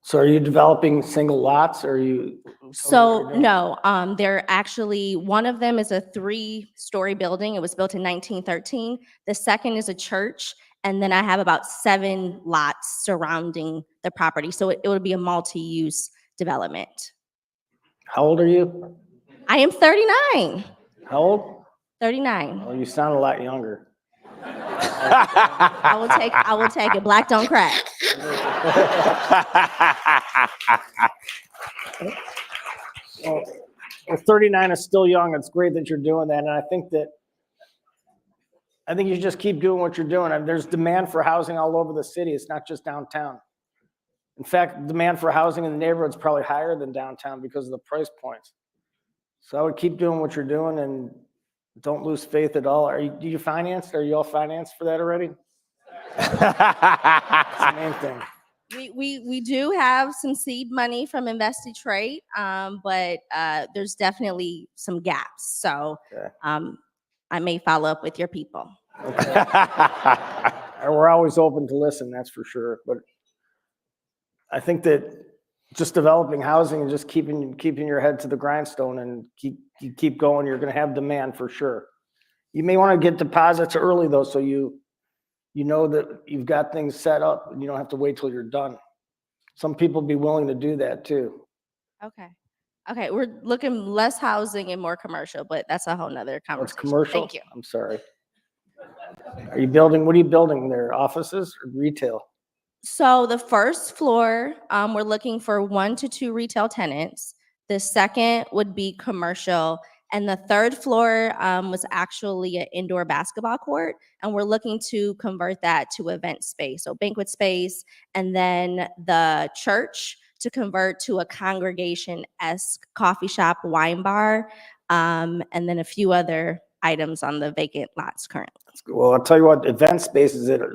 So are you developing single lots, or are you? So no, they're actually, one of them is a 3-story building. It was built in 1913. The second is a church. And then I have about 7 lots surrounding the property. So it would be a multi-use development. How old are you? I am 39. How old? 39. Oh, you sound a lot younger. I will take it. Black don't crack. Well, 39 is still young. It's great that you're doing that. And I think you just keep doing what you're doing. And there's demand for housing all over the city. It's not just downtown. In fact, demand for housing in the neighborhood is probably higher than downtown because of the price points. So I would keep doing what you're doing and don't lose faith at all. Do you financed? Are you all financed for that already? That's the main thing. We do have some seed money from Invest Detroit, but there's definitely some gaps. So I may follow up with your people. Okay. We're always open to listen, that's for sure. But I think that just developing housing and just keeping your head to the grindstone and keep going, you're going to have demand for sure. You may want to get deposits early though, so you know that you've got things set up and you don't have to wait till you're done. Some people be willing to do that too. Okay, we're looking less housing and more commercial, but that's a whole nother conversation. It's commercial? Thank you. I'm sorry. What are you building there? Offices or retail? So the first floor, we're looking for 1 to 2 retail tenants. The second would be commercial. And the third floor was actually an indoor basketball court. And we're looking to convert that to event space, so banquet space. And then the church to convert to a congregation-esque coffee shop, wine bar, and then a few other items on the vacant lots currently. Well, I'll tell you what, event space is at a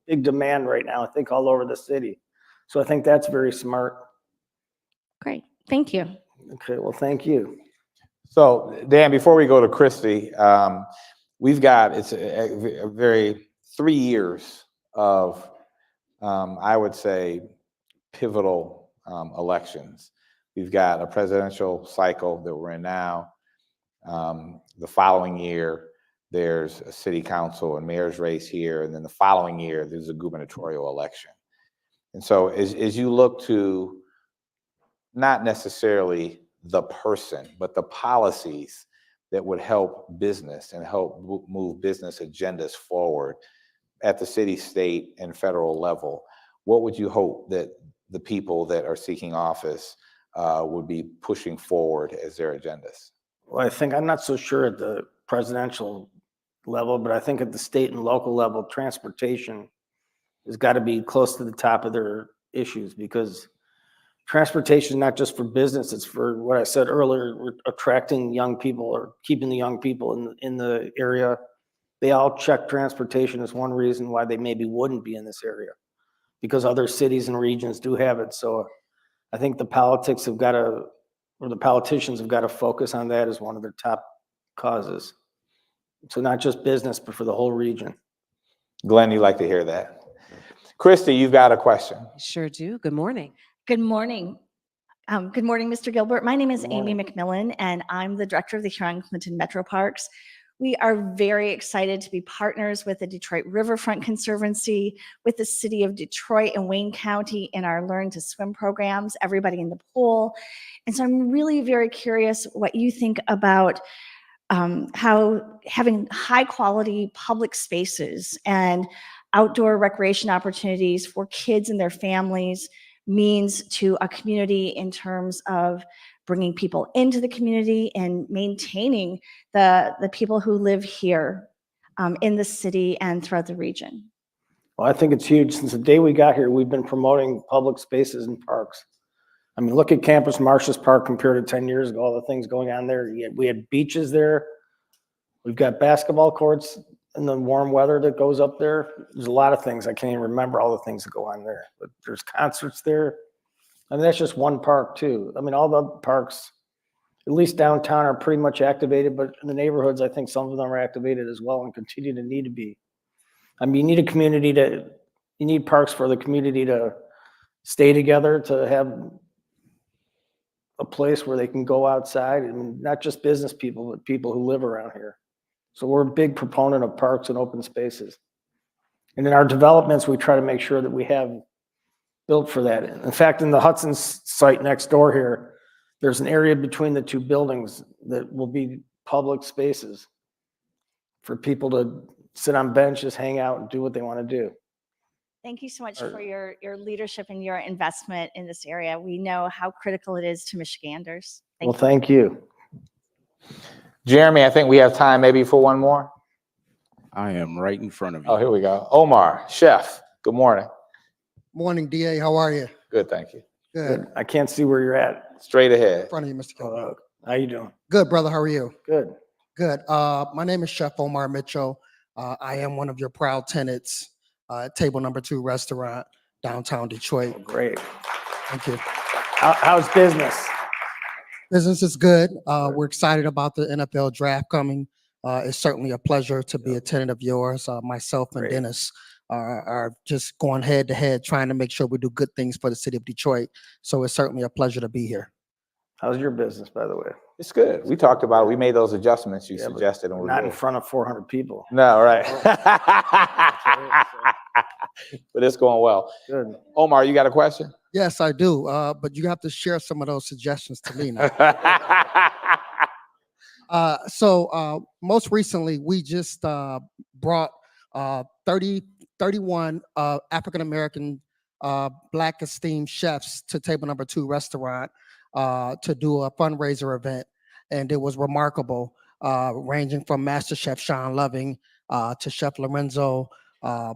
big demand right now, I think all over the city. So I think that's very smart. Great, thank you. Okay, well, thank you. So Dan, before we go to Christy, we've got, it's a very 3 years of, I would say, pivotal elections. We've got a presidential cycle that we're in now. The following year, there's a city council and mayor's race here. And then the following year, there's a gubernatorial election. And so as you look to not necessarily the person, but the policies that would help business and help move business agendas forward at the city, state, and federal level, what would you hope that the people that are seeking office would be pushing forward as their agendas? Well, I'm not so sure at the presidential level, but I think at the state and local level, transportation has got to be close to the top of their issues, because transportation is not just for business, it's for what I said earlier, we're attracting young people or keeping the young people in the area. They all check transportation as one reason why they maybe wouldn't be in this area, because other cities and regions do have it. So I think the politicians have got to focus on that as one of their top causes. So not just business, but for the whole region. Glenn, you like to hear that. Christy, you've got a question. Sure do. Good morning. Good morning. Good morning, Mr. Gilbert. My name is Good Amy morning. McMillan, and I'm the director of the Huron-Clinton Metro Parks. We are very excited to be partners with the Detroit Riverfront Conservancy, with the city of Detroit and Wayne County in our Learn to Swim programs, everybody in the pool. And so I'm really very curious what you think about how having high quality public spaces and outdoor recreation opportunities for kids and their families means to a community in terms of bringing people into the community and maintaining the people who live here in the city and throughout the region. Well, I think it's huge. Since the day we got here, we've been promoting public spaces and parks. I mean, look at Campus Martius Park compared to 10 years ago, all the things going on there. We had beaches there. We've got basketball courts in the warm weather that goes up there. There's a lot of things. I can't even remember all the things that go on there. But there's concerts there. I mean, that's just one park too. I mean, all the parks, at least downtown, are pretty much activated, but in the neighborhoods, I think some of them are activated as well and continue to need to be. I mean, you need parks for the community to stay together, to have a place where they can go outside, and not just business people, but people who live around here. So we're a big proponent of parks and open spaces. And in our developments, we try to make sure that we have built for that. In fact, in the Hudson site next door here, there's an area between the two buildings that will be public spaces for people to sit on benches, hang out, and do what they want to do. Thank you so much for your leadership and your investment in this area. We know how critical it is to Michiganders. Thank you. Jeremy, I think we have time maybe for one more. I am right in front of you. Oh, here we go. Omar, chef, good morning. Morning, DA. How are you? Good, thank you. Good. I can't see where you're at. Straight ahead. In front of you, Mr. Gilbert. How you doing? Good, brother. How are you? Good. Good. My name is Chef Omar Mitchell. I am one of your proud tenants at Table Number 2 Restaurant, downtown Detroit. Oh, great. Thank you. How's business? Business is good. We're excited about the NFL draft coming. It's certainly a pleasure to be a tenant of yours. Myself and Great. Dennis are just going head to head, trying to make sure we do good things for the city of Detroit. So it's certainly a pleasure to be here. How's your business, by the way? It's good. We talked about it. We made those adjustments you Yeah, but suggested. And we're not in good. front of 400 people. No, right. But it's going well. Good. Omar, you got a question? Yes, I do. But you have to share some of those suggestions to me now. So most recently, we just brought 31 African-American Black esteemed chefs to Table Number 2 Restaurant to do a fundraiser event. And it was remarkable, ranging from Master Chef Sean Loving to Chef Lorenzo,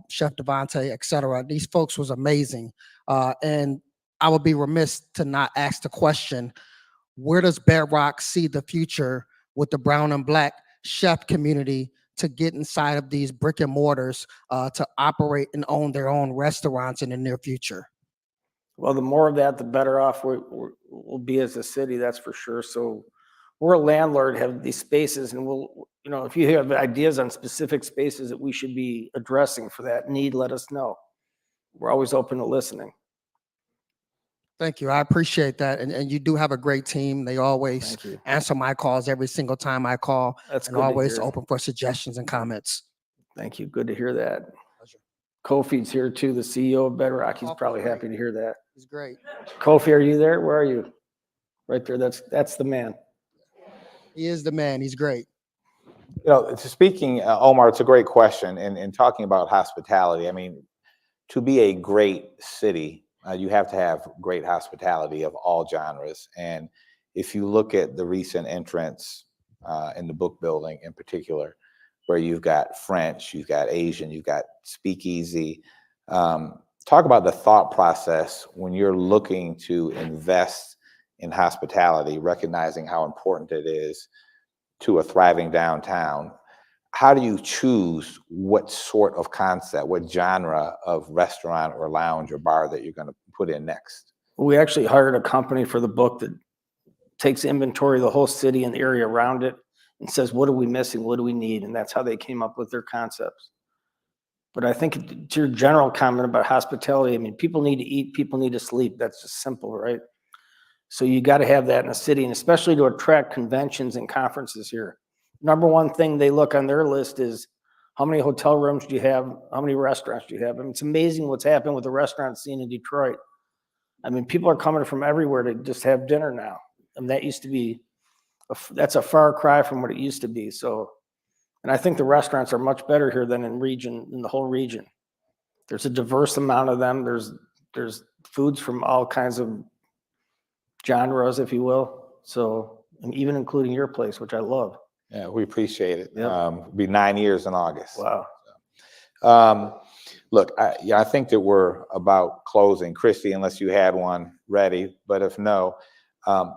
Chef Devante, et cetera. These folks was amazing. And I would be remiss to not ask the question, where does Bedrock see the future with the brown and black chef community to get inside of these brick and mortars to operate and own their own restaurants in the near future? Well, the more of that, the better off we'll be as a city, that's for sure. So we're a landlord, have these spaces, and we'll, if you have ideas on specific spaces that we should be addressing for that need, let us know. We're always open to listening. Thank you. I appreciate that. And you do have a great team. They always answer my calls every single time I call. That's and good to always hear. open for suggestions and comments. Thank you. Good to hear that. Kofi's here too, the CEO of Bedrock. He's probably happy to hear that. It's great. Kofi, are you there? Where are you? Right there. That's the man. He is the man. He's great. Speaking, Omar, it's a great question. And talking about hospitality, I mean, to be a great city, you have to have great hospitality of all genres. And if you look at the recent entrants in the book building in particular, where you've got French, you've got Asian, you've got Speakeasy, talk about the thought process when you're looking to invest in hospitality, recognizing how important it is to a thriving downtown. How do you choose what sort of concept, what genre of restaurant or lounge or bar that you're going to put in next? We actually hired a company for the book that takes inventory of the whole city and the area around it and says, what are we missing? What do we need? And that's how they came up with their concepts. But I think to your general comment about hospitality, I mean, people need to eat, people need to sleep. That's just simple, right? So you got to have that in a city, and especially to attract conventions and conferences here. Number one thing they look on their list is how many hotel rooms do you have? How many restaurants do you have? I mean, it's amazing what's happened with the restaurant scene in Detroit. I mean, people are coming from everywhere to just have dinner now. And that used to be, that's a far cry from what it used to be. So, and I think the restaurants are much better here than in the whole region. There's a diverse amount of them. There's foods from all kinds of genres, if you will. So, and even including your place, which I love. Yeah, we appreciate it. Yep. It'll be 9 years in August. Wow. Look, I think that we're about closing. Christy, unless you had one ready, but if no,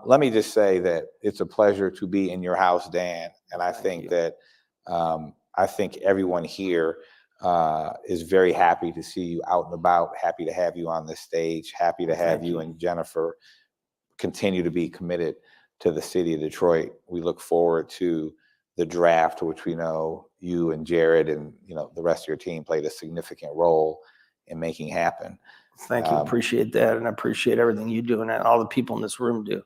let me just say that it's a pleasure to be in your house, Dan. And I think that I think everyone here is very happy to see you out and about, happy to have you on this stage, happy to have you and Jennifer continue to be committed to the city of Detroit. We look forward to the draft, which we know you and Jared and the rest of your team played a significant role in making happen. Thank you. Appreciate that. And I appreciate everything you do and all the people in this room do.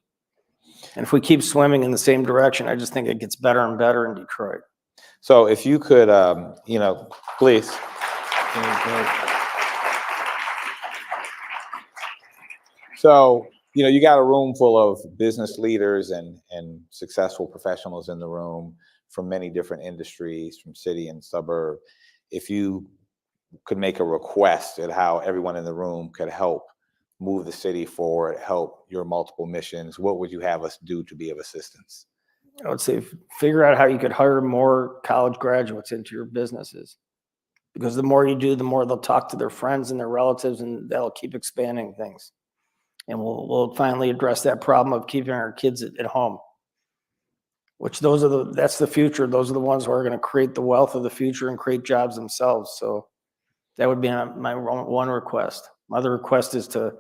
And if we keep swimming in the same direction, I just think it gets better and better in Detroit. So if you could, please. So, you got a room full of business leaders and successful professionals in the room from many different industries, from city and suburb. If you could make a request at how everyone in the room could help move the city forward, help your multiple missions, what would you have us do to be of assistance? I would say figure out how you could hire more college graduates into your businesses. Because the more you do, the more they'll talk to their friends and their relatives, and that'll keep expanding things. And we'll finally address that problem of keeping our kids at home. Which that's the future. Those are the ones who are going to create the wealth of the future and create jobs themselves. So that would be my one request. My other request is to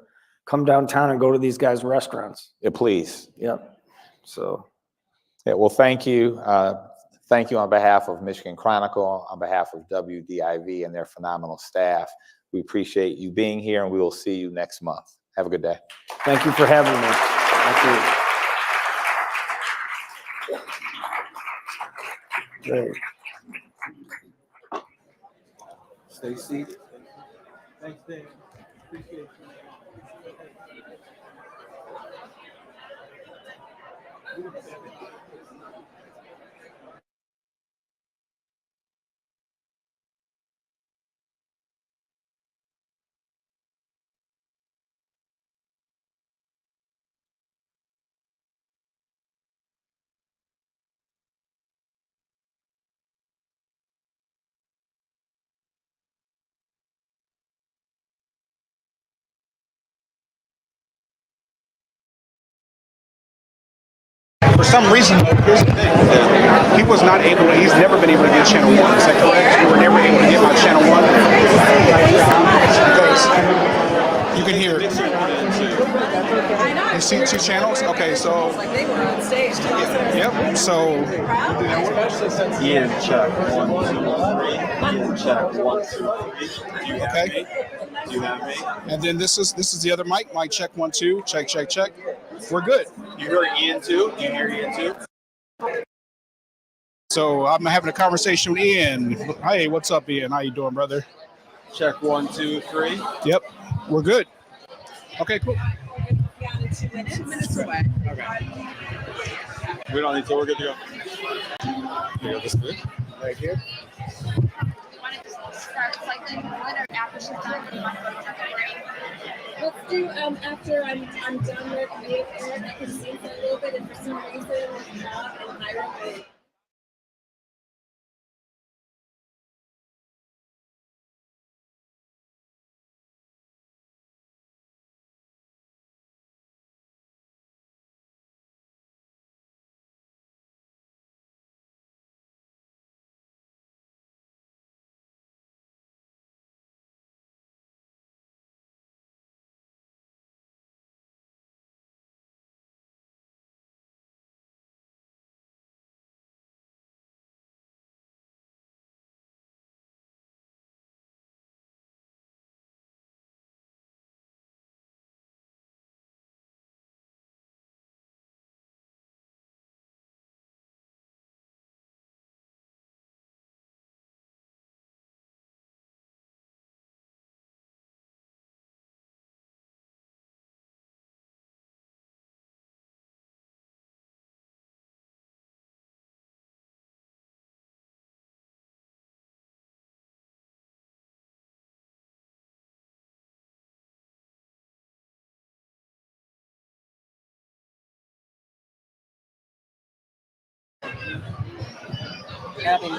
come downtown and go to these guys' restaurants. Yeah, please. Yep. So. Yeah, well, thank you. Thank you on behalf of Michigan Chronicle, on behalf of WDIV and their phenomenal staff. We appreciate you being here, and we will see you next month. Have a good day. Thank you for having me. Thank you. Great. Stay seated. Thanks, Dan. Appreciate you. For some reason, here's the thing. He was not able to, he's never been able to get channel 1. Is that correct? You were never able to get my channel 1? Because you can hear it. You see 2 channels? Okay, so. It's like they were on stage. Yep, so. Ian, check 1, 2, 3. Ian, check 1, 2, 3. Okay. Do you have me? And then this is the other mic. Mic check 1, 2. Check, check, check. We're good. You hear Ian too? Do you hear Ian too? So I'm having a conversation with Ian. Hey, what's up, Ian? How you doing, brother? Check 1, 2, 3. Yep, we're good. Okay, cool. 2 minutes away. Okay. We don't need to. We're good to go. You got this good? Right here. Let's do after I'm done with me, Eric, I can sing for a little bit, and for some reason, Rob and Hiram Grabbing. All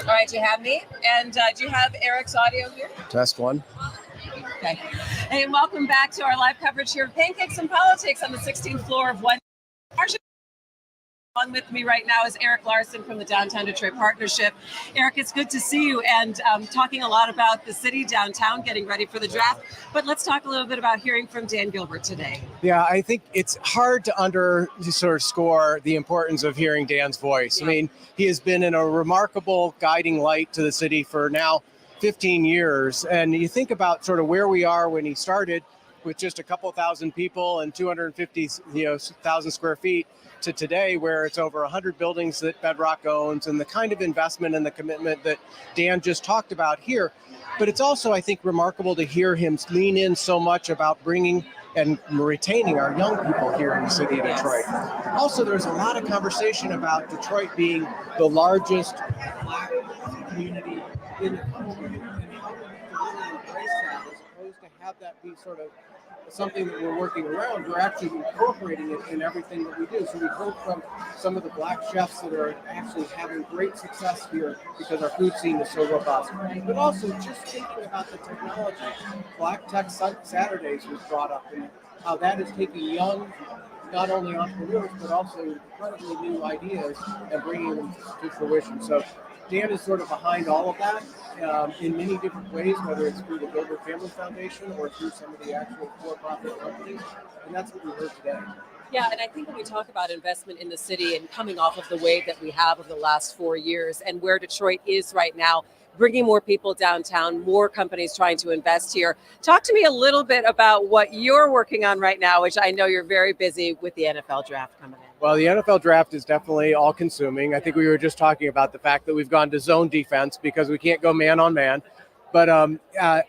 right, do you have me? And do you have Eric's audio here? Test one. Okay. Hey, and welcome back to our live coverage here of Pancakes and Politics on the 16th floor of One. On with me right now is Eric Larson from the Downtown Detroit Partnership. Eric, it's good to see you and talking a lot about the city downtown getting ready for the draft. But let's talk a little bit about hearing from Dan Gilbert today. Yeah, I think it's hard to underscore the importance of hearing Dan's voice. I mean, he has been in a remarkable guiding light to the city for now 15 years. And you think about sort of where we are when he started with just a couple thousand people and 250,000 square feet to today, where it's over 100 buildings that Bedrock owns, and the kind of investment and the commitment that Dan just talked about here. But it's also, I think, remarkable to hear him lean in so much about bringing and retaining our young people here in the city of Detroit. Also, there's a lot of conversation about Detroit being the largest Black community in the country, and how we really embrace that as opposed to have that be sort of something that we're working around. We're actually incorporating it in everything that we do. So we heard from some of the Black chefs that are actually having great success here because our food scene is so robust. But also just thinking about the technology. Black Tech Saturdays was brought up, and how that is taking young, not only entrepreneurs, but also incredibly new ideas and bringing them to fruition. So Dan is sort of behind all of that in many different ways, whether it's through the Gilbert Family Foundation or through some of the actual for-profit companies. And that's what we heard today. Yeah, and I think when we talk about investment in the city and coming off of the wave that we have over the last 4 years and where Detroit is right now, bringing more people downtown, more companies trying to invest here. Talk to me a little bit about what you're working on right now, which I know you're very busy with the NFL draft coming in. Well, the NFL draft is definitely all consuming. I think we were just talking about the fact that we've gone to zone defense because we can't go man on man. But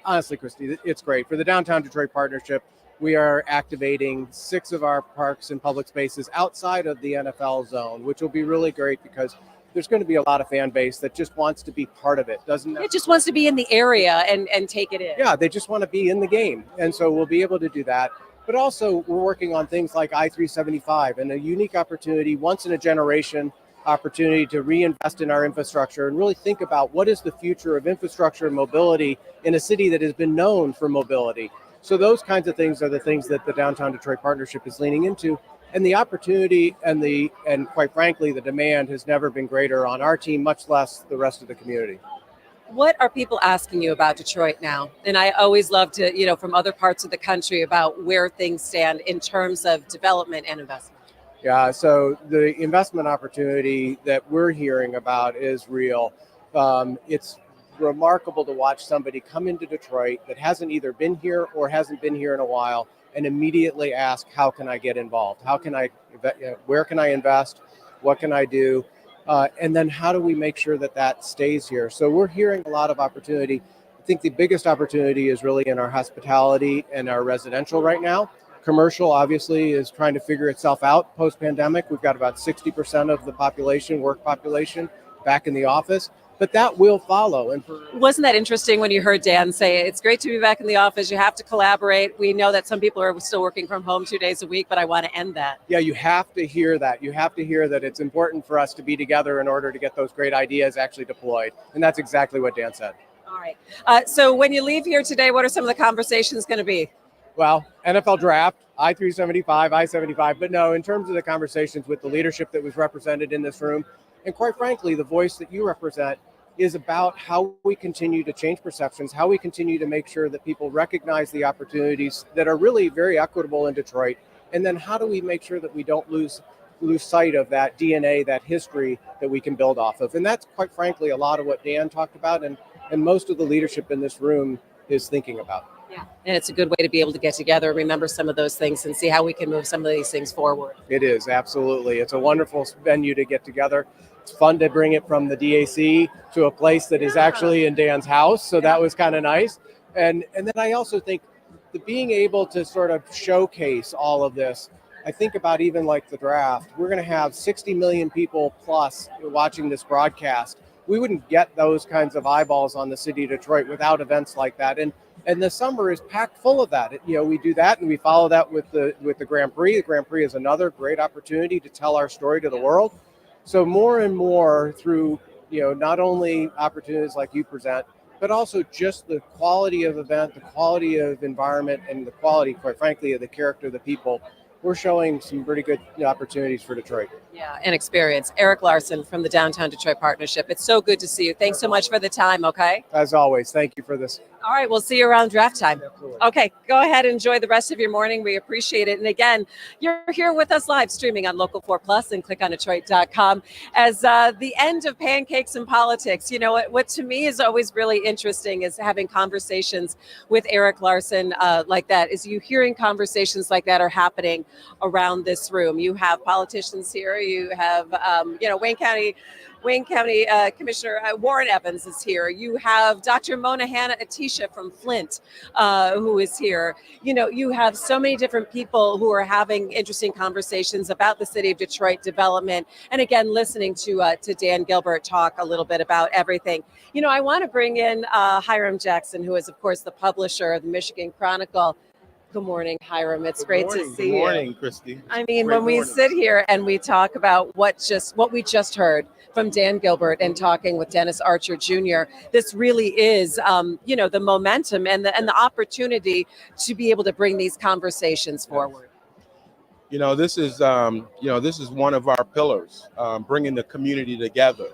honestly, Christy, it's great. For the Downtown Detroit Partnership, we are activating 6 of our parks and public spaces outside of the NFL zone, which will be really great because there's going to be a lot of fan base that just wants to be part of it. It just wants to be in the area and take it in. Yeah, they just want to be in the game. And so we'll be able to do that. But also we're working on things like I-375 and a unique opportunity, once in a generation opportunity to reinvest in our infrastructure and really think about what is the future of infrastructure and mobility in a city that has been known for mobility. So those kinds of things are the things that the Downtown Detroit Partnership is leaning into. And the opportunity and quite frankly, the demand has never been greater on our team, much less the rest of the community. What are people asking you about Detroit now? And I always love to, from other parts of the country about where things stand in terms of development and investment. Yeah, so the investment opportunity that we're hearing about is real. It's remarkable to watch somebody come into Detroit that hasn't either been here or hasn't been here in a while and immediately ask, how can I get involved? Where can I invest? What can I do? And then how do we make sure that that stays here? So we're hearing a lot of opportunity. I think the biggest opportunity is really in our hospitality and our residential right now. Commercial obviously is trying to figure itself out post-pandemic. We've got about 60% of the work population back in the office. But that will follow. And wasn't that interesting when you heard Dan say, it's great to be back in the office, you have to collaborate. We know that some people are still working from home 2 days a week, but I want to end that. Yeah, you have to hear that. You have to hear that it's important for us to be together in order to get those great ideas actually deployed. And that's exactly what Dan said. All right. So when you leave here today, what are some of the conversations going to be? Well, NFL draft, I-375, I-75. But no, in terms of the conversations with the leadership that was represented in this room, and quite frankly, the voice that you represent, is about how we continue to change perceptions, how we continue to make sure that people recognize the opportunities that are really very equitable in Detroit. And then how do we make sure that we don't lose sight of that DNA, that history that we can build off of. And that's quite frankly a lot of what Dan talked about and most of the leadership in this room is thinking about. Yeah, and it's a good way to be able to get together, remember some of those things and see how we can move some of these things forward. It is, absolutely. It's a wonderful venue to get together. It's fun to bring it from the DAC to a place that is actually in Dan's house. So that was kind of nice. And then I also think that being able to sort of showcase all of this, I think about even like the draft, we're going to have 60 million people plus watching this broadcast. We wouldn't get those kinds of eyeballs on the city of Detroit without events like that. And the summer is packed full of that. We do that and we follow that with the Grand Prix. The Grand Prix is another great opportunity to tell our story to the world. So more and more through, not only opportunities like you present, but also just the quality of event, the quality of environment, and the quality, quite frankly, of the character of the people, we're showing some pretty good opportunities for Detroit. Yeah, and experience. Eric Larson from the Downtown Detroit Partnership. It's so good to see you. Thanks so much for the time, okay? As always, thank you for this. All right, we'll see you around draft time. Okay, go ahead and enjoy the rest of your morning. We appreciate it. And again, you're here with us live streaming on Local 4 Plus and clickondetroit.com as the end of Pancakes and Politics. You know, what to me is always really interesting is having conversations with Eric Larson like that, is you hearing conversations like that are happening around this room. You have politicians here, you have, Wayne County Commissioner Warren Evans is here. You have Dr. Mona Hanna Atisha from Flint, who is here. You know, you have so many different people who are having interesting conversations about the city of Detroit development. And again, listening to Dan Gilbert talk a little bit about everything. You know, I want to bring in Hiram Jackson, who is, of course, the publisher of the Michigan Chronicle. Good morning, Hiram. It's great to see you. Good morning, Christy. I mean, Great when we morning. sit here and we talk about what we just heard from Dan Gilbert and talking with Dennis Archer Jr., this really is, the momentum and the opportunity to be able to bring these conversations forward. You know, this is one of our pillars, bringing the community together.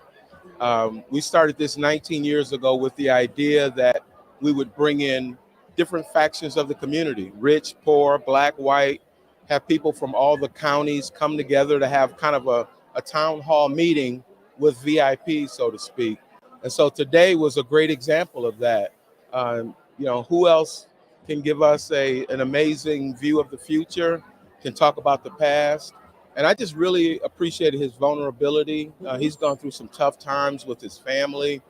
We started this 19 years ago with the idea that we would bring in different factions of the community, rich, poor, black, white, have people from all the counties come together to have kind of a town hall meeting with VIPs, so to speak. And so today was a great example of that. Who else can give us an amazing view of the future, can talk about the past? And I just really appreciated his vulnerability. He's gone through some tough times with his family,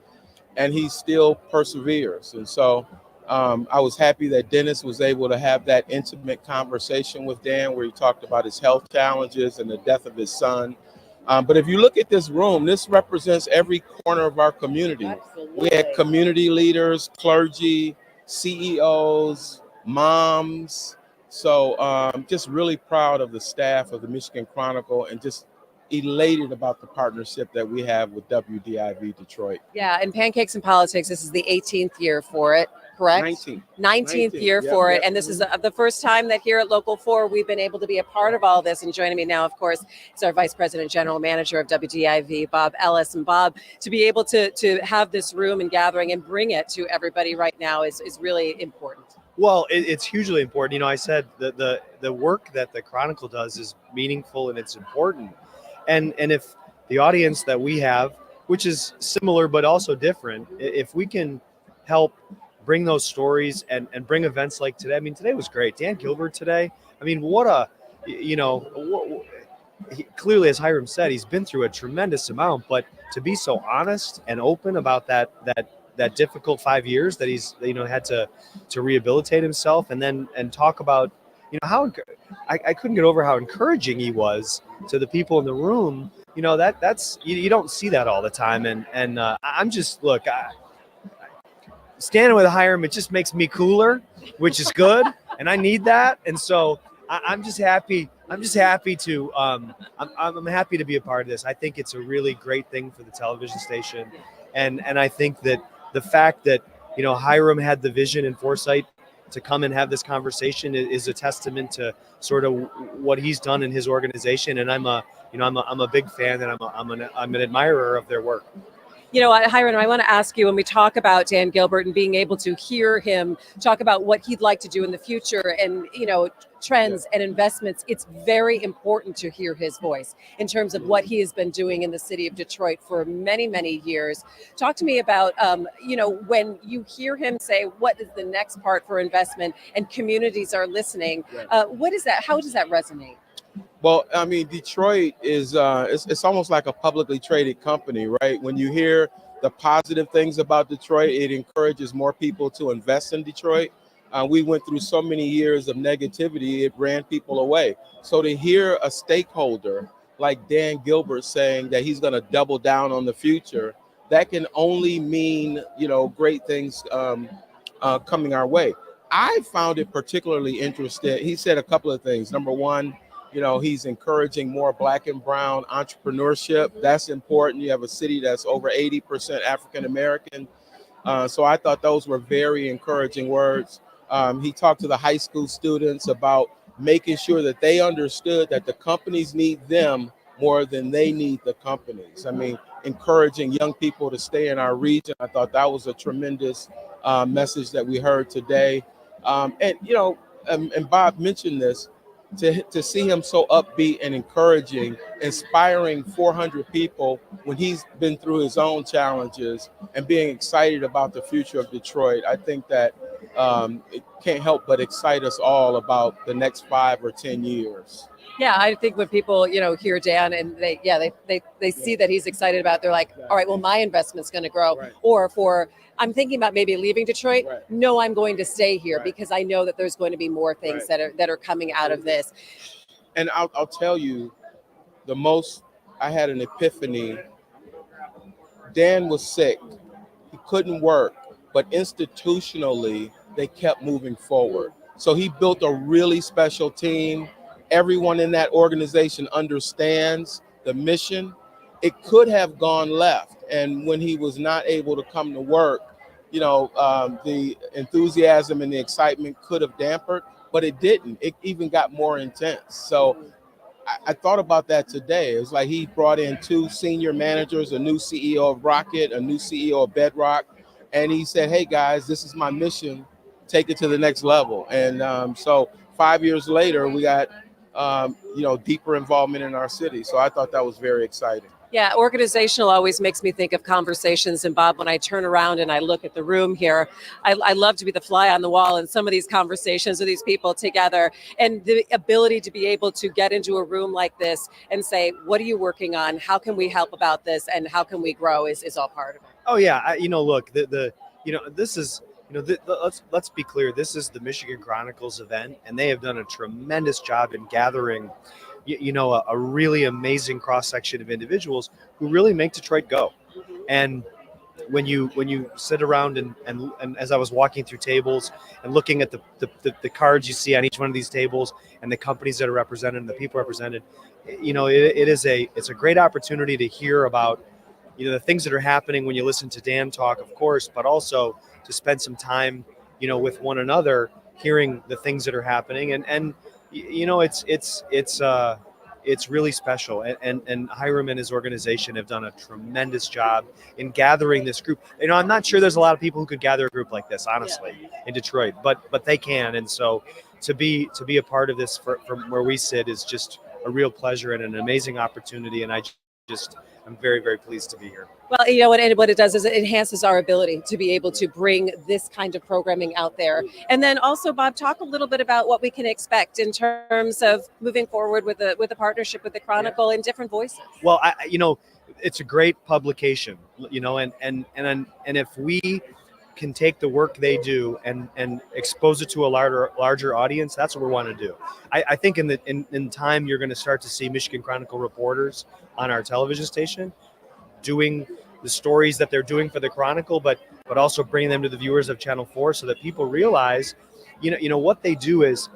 and he still perseveres. And so I was happy that Dennis was able to have that intimate conversation with Dan where he talked about his health challenges and the death of his son. But if you look at this room, this represents every corner of our community. We had community leaders, clergy, CEOs, moms. So I'm just really proud of the staff of the Michigan Chronicle and just elated about the partnership that we have with WDIV Detroit. Yeah, and Pancakes and Politics, this is the 18th year for it, correct? 19th year for it. And this is the first time that here at Local 4, we've been able to be a part of all this. And joining me now, of course, is our Vice President, General Manager of WDIV, Bob Ellis. And Bob, to be able to have this room and gathering and bring it to everybody right now is really important. Well, it's hugely important. You know, I said the work that the Chronicle does is meaningful and it's important. And if the audience that we have, which is similar but also different, if we can help bring those stories and bring events like today. I mean, today was great. Dan Gilbert today. I mean, clearly, as Hiram said, he's been through a tremendous amount, but to be so honest and open about that difficult 5 years that he's had to rehabilitate himself and talk about how I couldn't get over how encouraging he was to the people in the room. You know, that's you don't see that all the time, and I'm just standing with Hiram, it just makes me cooler, which is good, and I need that, and so I'm just happy. I'm happy to be a part of this. I think it's a really great thing for the television station, and I think that the fact that Hiram had the vision and foresight to come and have this conversation is a testament to sort of what he's done in his organization, and I'm a big fan, and I'm an admirer of their work. You know, Hiram, I want to ask you, when we talk about Dan Gilbert and being able to hear him talk about what he'd like to do in the future and, trends and investments, it's very important to hear his voice in terms of what he has been doing in the city of Detroit for many, many years. Talk to me about, when you hear him say, what is the next part for investment and communities are listening, what is that? How does that resonate? Well, I mean, Detroit is it's almost like a publicly traded company, right? When you hear the positive things about Detroit, it encourages more people to invest in Detroit. We went through so many years of negativity, it ran people away. So to hear a stakeholder like Dan Gilbert saying that he's going to double down on the future, that can only mean, great things coming our way. I found it particularly interesting. He said a couple of things. Number one, He's encouraging more Black and brown entrepreneurship. That's important. You have a city that's over 80% African American. So I thought those were very encouraging words. He talked to the high school students about making sure that they understood that the companies need them more than they need the companies. I mean, encouraging young people to stay in our region. I thought that was a tremendous message that we heard today. And Bob mentioned this, to see him so upbeat and encouraging, inspiring 400 people when he's been through his own challenges and being excited about the future of Detroit. I think that it can't help but excite us all about the next 5 or 10 years. Yeah, I think when people, hear Dan and they see that he's excited about it, they're like, all right, well, my investment's going to grow. Right. Or I'm thinking about maybe leaving Detroit. Right. No, I'm going to stay here, right, because I know that there's going to be more things, right, that are coming out of this. And I'll tell you, I had an epiphany. Dan was sick. He couldn't work, but institutionally, they kept moving forward. So he built a really special team. Everyone in that organization understands the mission. It could have gone left. And when he was not able to come to work, the enthusiasm and the excitement could have dampened, but it didn't. It even got more intense. So I thought about that today. It was like he brought in 2 senior managers, a new CEO of Rocket, a new CEO of Bedrock. And he said, hey guys, this is my mission. Take it to the next level. And so 5 years later, we got deeper involvement in our city. So I thought that was very exciting. Yeah, organizational always makes me think of conversations. And Bob, when I turn around and I look at the room here, I love to be the fly on the wall in some of these conversations with these people together. And the ability to be able to get into a room like this and say, what are you working on? How can we help about this? And how can we grow is all part of it. Oh yeah, look, this is, let's be clear. This is the Michigan Chronicles event, and they have done a tremendous job in gathering, a really amazing cross section of individuals who really make Detroit go. And when you sit around and as I was walking through tables and looking at the cards you see on each one of these tables and the companies that are represented and the people represented, it's a great opportunity to hear about the things that are happening when you listen to Dan talk, of course, but also to spend some time, with one another, hearing the things that are happening. And it's really special. And Hiram and his organization have done a tremendous job in gathering this group. I'm not sure there's a lot of people who could gather a group like this, honestly, in Detroit, but they can. And so to be a part of this from where we sit is just a real pleasure and an amazing opportunity. And I'm very, very pleased to be here. Well, and what it does is it enhances our ability to be able to bring this kind of programming out there. And then also, Bob, talk a little bit about what we can expect in terms of moving forward with a partnership with the Chronicle and different voices. Well, it's a great publication, and if we can take the work they do and expose it to a larger audience, that's what we want to do. I think in time you're going to start to see Michigan Chronicle reporters on our television station doing the stories that they're doing for the Chronicle, but also bringing them to the viewers of Channel 4 so that people realize, what they do is,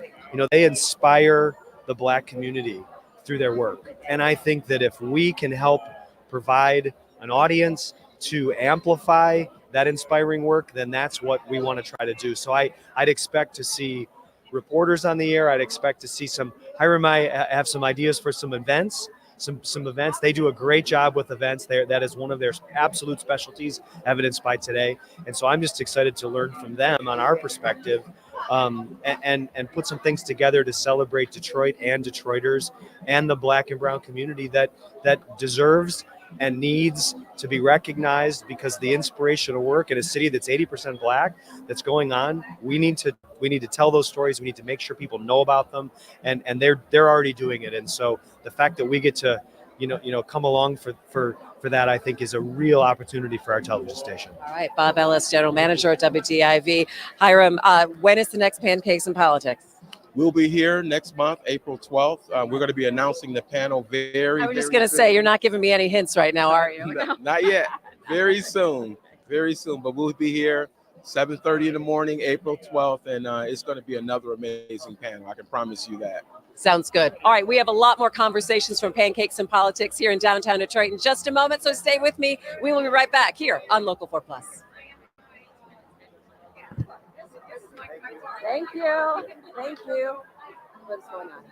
they inspire the Black community through their work. And I think that if we can help provide an audience to amplify that inspiring work, then that's what we want to try to do. So I'd expect to see reporters on the air. I'd expect to see Hiram and I have some ideas for some events. Some events. They do a great job with events. That is one of their absolute specialties, evidenced by today. And so I'm just excited to learn from them on our perspective, and put some things together to celebrate Detroit and Detroiters and the Black and brown community that deserves and needs to be recognized, because the inspirational work in a city that's 80% Black that's going on, we need to tell those stories. We need to make sure people know about them, and they're already doing it. And so the fact that we get to come along for that, I think, is a real opportunity for our television station. All right, Bob Ellis, General Manager at WDIV. Hiram, when is the next Pancakes in Politics? We'll be here next month, April 12th. We're going to be announcing the panel I was just going to say, you're not giving me any hints right now, are you? Not yet. Very soon. But we'll be here 7:30 in the morning, April 12th, and it's going to be another amazing panel. I can promise you that. Sounds good. All right, we have a lot more conversations from Pancakes and Politics here in downtown Detroit in just a moment, so stay with me. We will be right back here on Local 4 Plus. Thank you. Thank you. What's going on?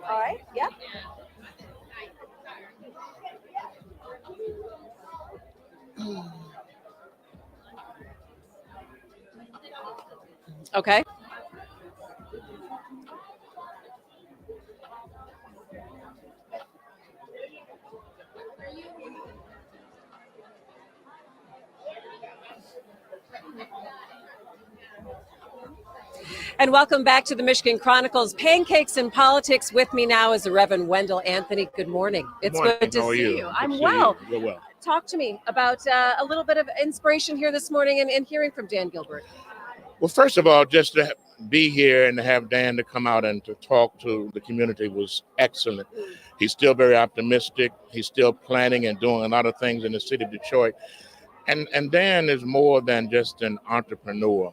All right, yeah. Okay. And welcome back to the Michigan Chronicles. Pancakes and Politics. With me now is the Reverend Wendell Anthony. Good morning. It's Morning. good to How are see you? you. Good I'm to see well. you. You're well. Talk to me about a little bit of inspiration here this morning and hearing from Dan Gilbert. Well, first of all, just to be here and to have Dan to come out and to talk to the community was excellent. He's still very optimistic. He's still planning and doing a lot of things in the city of Detroit. And Dan is more than just an entrepreneur.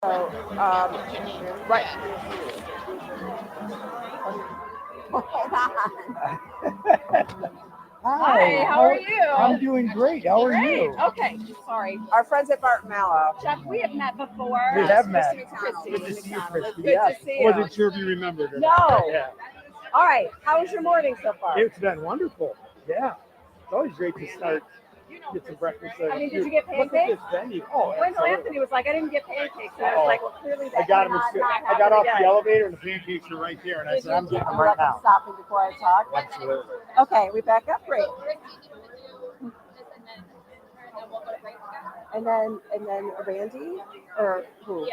Right. Hold on. Hi, how are you? I'm doing great. How are Great. you? Okay, sorry. Our friends at Barton Mallow. Chuck, we have met before. We have met. Christy Good to see you, McDonald. Christy. It's good Yes. to see I you. wasn't sure if you remembered or not. No. Yeah. All right. How was your morning so far? It's been wonderful. Yeah. It's always great to start, get some breakfast. I mean, did you get Look at pancakes? this venue. Oh, Wendell absolutely. Anthony was like, I didn't get pancakes. And I was like, well, clearly that I got cannot them. not I got happen off again. the elevator and the pancakes are right there, and I Did said, you- I'm getting them you right have to now. Stop me before I talk. Absolutely. Okay, we back up. Great. And then Randy or who?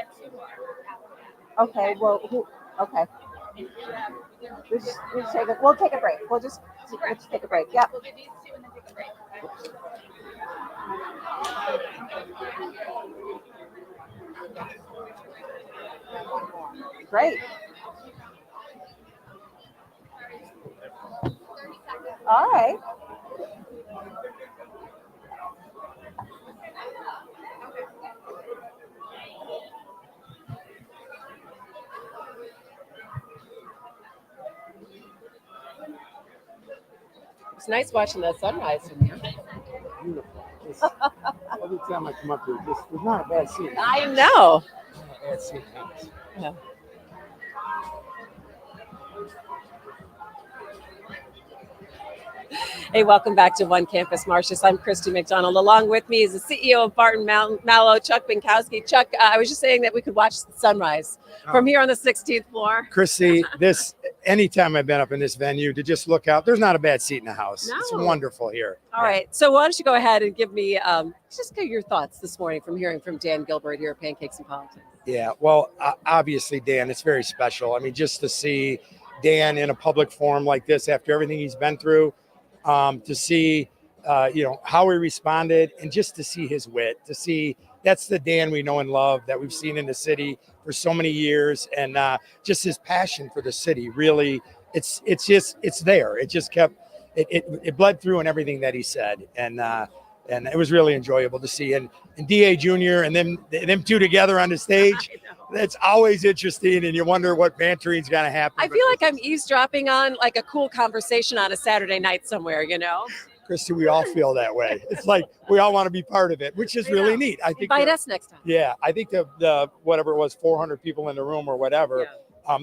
Okay, well, who? Okay. We'll take a break. We'll just take a break. Yep. Great. All right. It's nice watching that sunrise from here. Beautiful. Every time I come up here, there's not a bad scene. I know. Not a bad scene. Yeah. Hey, welcome back to One Campus Martius. I'm Christy McDonald. Along with me is the CEO of Barton Mallow, Chuck Binkowski. Chuck, I was just saying that we could watch the sunrise from here on the 16th floor. Christy, anytime I've been up in this venue to just look out, there's not a bad seat in the house. No. It's wonderful here. All right. So why don't you go ahead and give me just get your thoughts this morning from hearing from Dan Gilbert here at Pancakes and Politics. Yeah, well, obviously, Dan, it's very special. I mean, just to see Dan in a public forum like this after everything he's been through, to see, how he responded, and just to see his wit, to see that's the Dan we know and love that we've seen in the city for so many years, and just his passion for the city. Really, it's there. It just kept it bled through in everything that he said, and it was really enjoyable to see. And DA Jr. and them two together on the stage. That's always interesting, and you wonder what bantering's going to happen. I feel like I'm eavesdropping on like a cool conversation on a Saturday night somewhere, Christy, we all feel that way. It's like we all want to be part of it, which is really neat. I think invite us next time. Yeah, I think the whatever it was, 400 people in the room or whatever,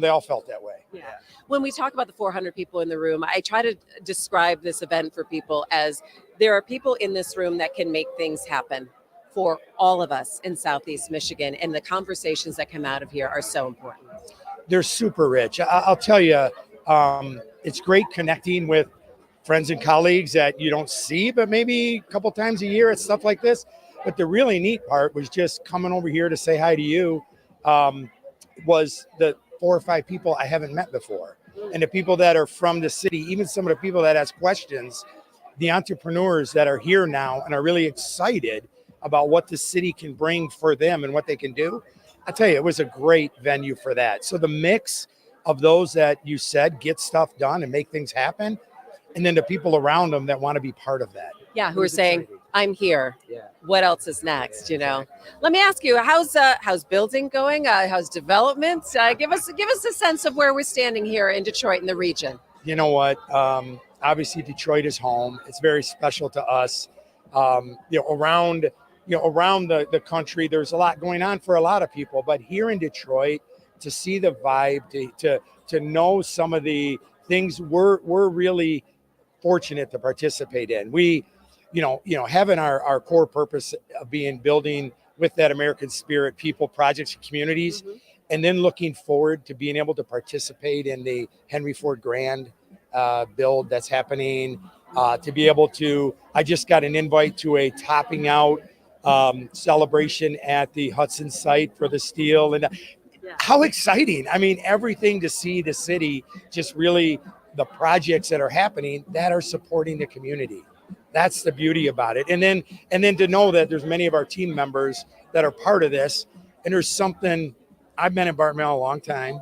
they all felt that way. Yeah. When we talk about the 400 people in the room, I try to describe this event for people as there are people in this room that can make things happen for all of us in Southeast Michigan, and the conversations that come out of here are so important. They're super rich. I'll tell you, it's great connecting with friends and colleagues that you don't see, but maybe a couple times a year at stuff like this. But the really neat part was just coming over here to say hi to you, was the 4 or 5 people I haven't met before. And the people that are from the city, even some of the people that ask questions, the entrepreneurs that are here now and are really excited about what the city can bring for them and what they can do. I tell you, it was a great venue for that. So the mix of those that you said get stuff done and make things happen, and then the people around them that want to be part of that. Yeah, who are saying, I'm here. Yeah. What else is next, Let me ask you, how's building going? How's development? Give us a sense of where we're standing here in Detroit and the region. You know what? Obviously, Detroit is home. It's very special to us. Around the country, there's a lot going on for a lot of people. But here in Detroit, to see the vibe, to know some of the things we're really fortunate to participate in. We, having our core purpose of building with that American spirit, people, projects, and communities, and then looking forward to being able to participate in the Henry Ford Grand build that's happening. To be able to, I just got an invite to a topping out celebration at the Hudson site for the steel, and how exciting. I mean, everything to see the city, just really the projects that are happening that are supporting the community. That's the beauty about it. And then to know that there's many of our team members that are part of this, and there's something, I've been in Barton Mallow a long time,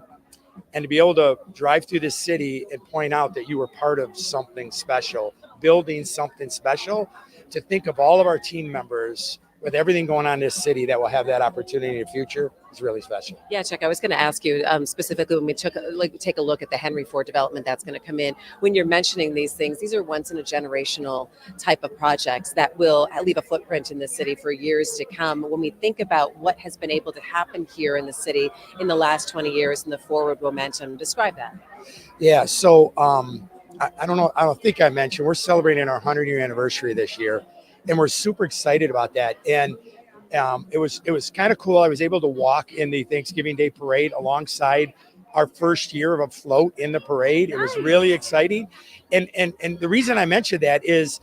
and to be able to drive through the city and point out that you were part of something special, building something special, to think of all of our team members with everything going on in this city that will have that opportunity in the future is really special. Yeah, Chuck, I was going to ask you specifically when we take a look at the Henry Ford development that's going to come in. When you're mentioning these things, these are once in a generational type of projects that will leave a footprint in the city for years to come. When we think about what has been able to happen here in the city in the last 20 years and the forward momentum, describe that. Yeah, so I don't know, I don't think I mentioned, we're celebrating our 100-year anniversary this year, and we're super excited about that. And it was kind of cool. I was able to walk in the Thanksgiving Day parade alongside our first year of a float in the parade. It was really exciting. And the reason I mentioned that is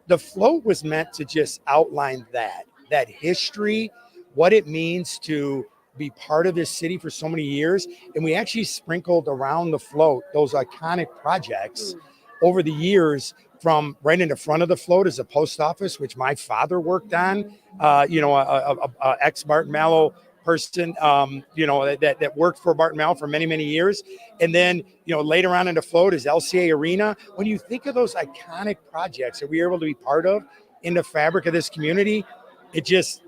the float was meant to just outline that history, what it means to be part of this city for so many years. And we actually sprinkled around the float those iconic projects over the years, from right in the front of the float is a post office, which my father worked on, a ex-Martin Mallow person, that worked for Martin Mallow for many, many years. And then, later on in the float is LCA Arena. When you think of those iconic projects that we were able to be part of in the fabric of this community, it just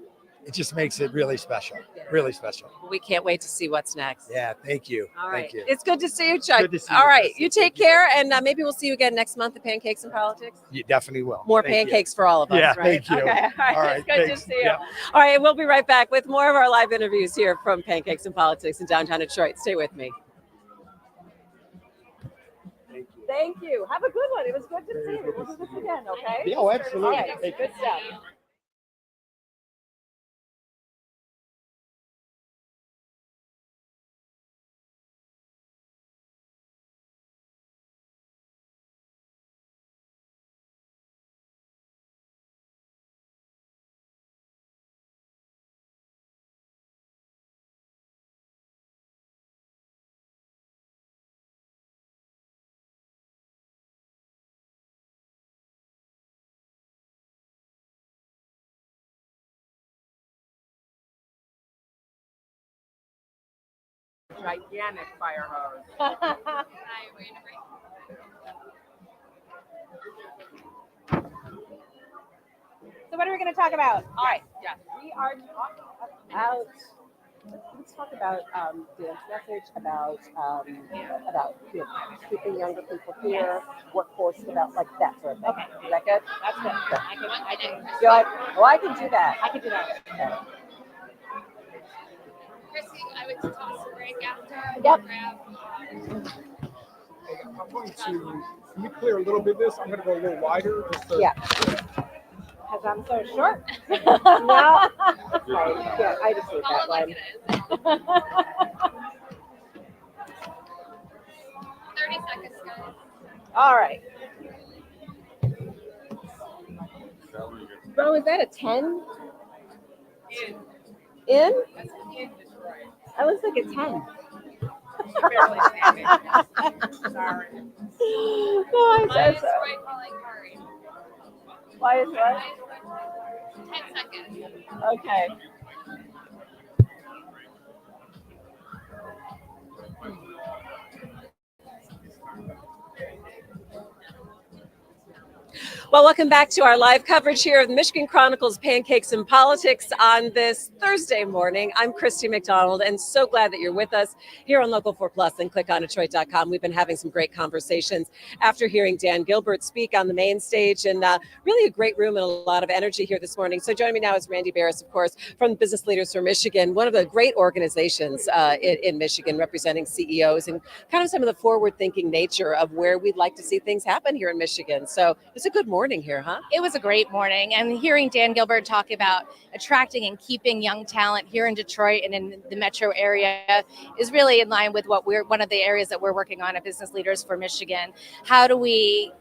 makes it really special, really special. We can't wait to see what's next. Yeah, thank you. All right. Thank you. It's good to see you, Chuck. Good to see you, All right. Christy. You take care, and maybe we'll see you again next month at Pancakes and Politics. You definitely will. More Thank you. pancakes for all of us, Yeah, right? thank you. Okay. All right. All right, It's good thanks. to see you. Yep. All right. We'll be right back with more of our live interviews here from Pancakes and Politics in downtown Detroit. Stay with me. Thank you. Have a good one. It was good to see you. We'll do this again, okay? Yeah, oh, absolutely. All right. Good stuff. Gigantic fire hose. So what are we going to talk about? All right. Yeah. We are talking about. Let's talk about Dan's message about keeping younger people here, workforce development, like that sort of thing. Okay. Is that good? That's good. Good. I can. You're like, well, I can do that. I can do that. Okay. Chrissy, I would toss a break after. Yep. I'm going to, can you clear a little bit of this? I'm going to go a little wider. Just to, Yeah. Because I'm so short. No. Sorry. Yeah, I just hate that one. 30 seconds, guys. All right. Bro, is that a 10? In? That looks like a 10. Barely Sorry. No, I said so. Right calling hurry. Why is what? 10 seconds. Okay. Well, welcome back to our live coverage here of the Michigan Chronicle's Pancakes and Politics on this Thursday morning. I'm Christy McDonald, and so glad that you're with us here on Local 4 Plus and clickondetroit.com. We've been having some great conversations after hearing Dan Gilbert speak on the main stage, and really a great room and a lot of energy here this morning. So joining me now is Randy Barris, of course, from the Business Leaders for Michigan, one of the great organizations in Michigan, representing CEOs and kind of some of the forward-thinking nature of where we'd like to see things happen here in Michigan. So it's a good morning here, huh? It was a great morning, and hearing Dan Gilbert talk about attracting and keeping young talent here in Detroit and in the metro area is really in line with what one of the areas that we're working on at Business Leaders for Michigan. How do we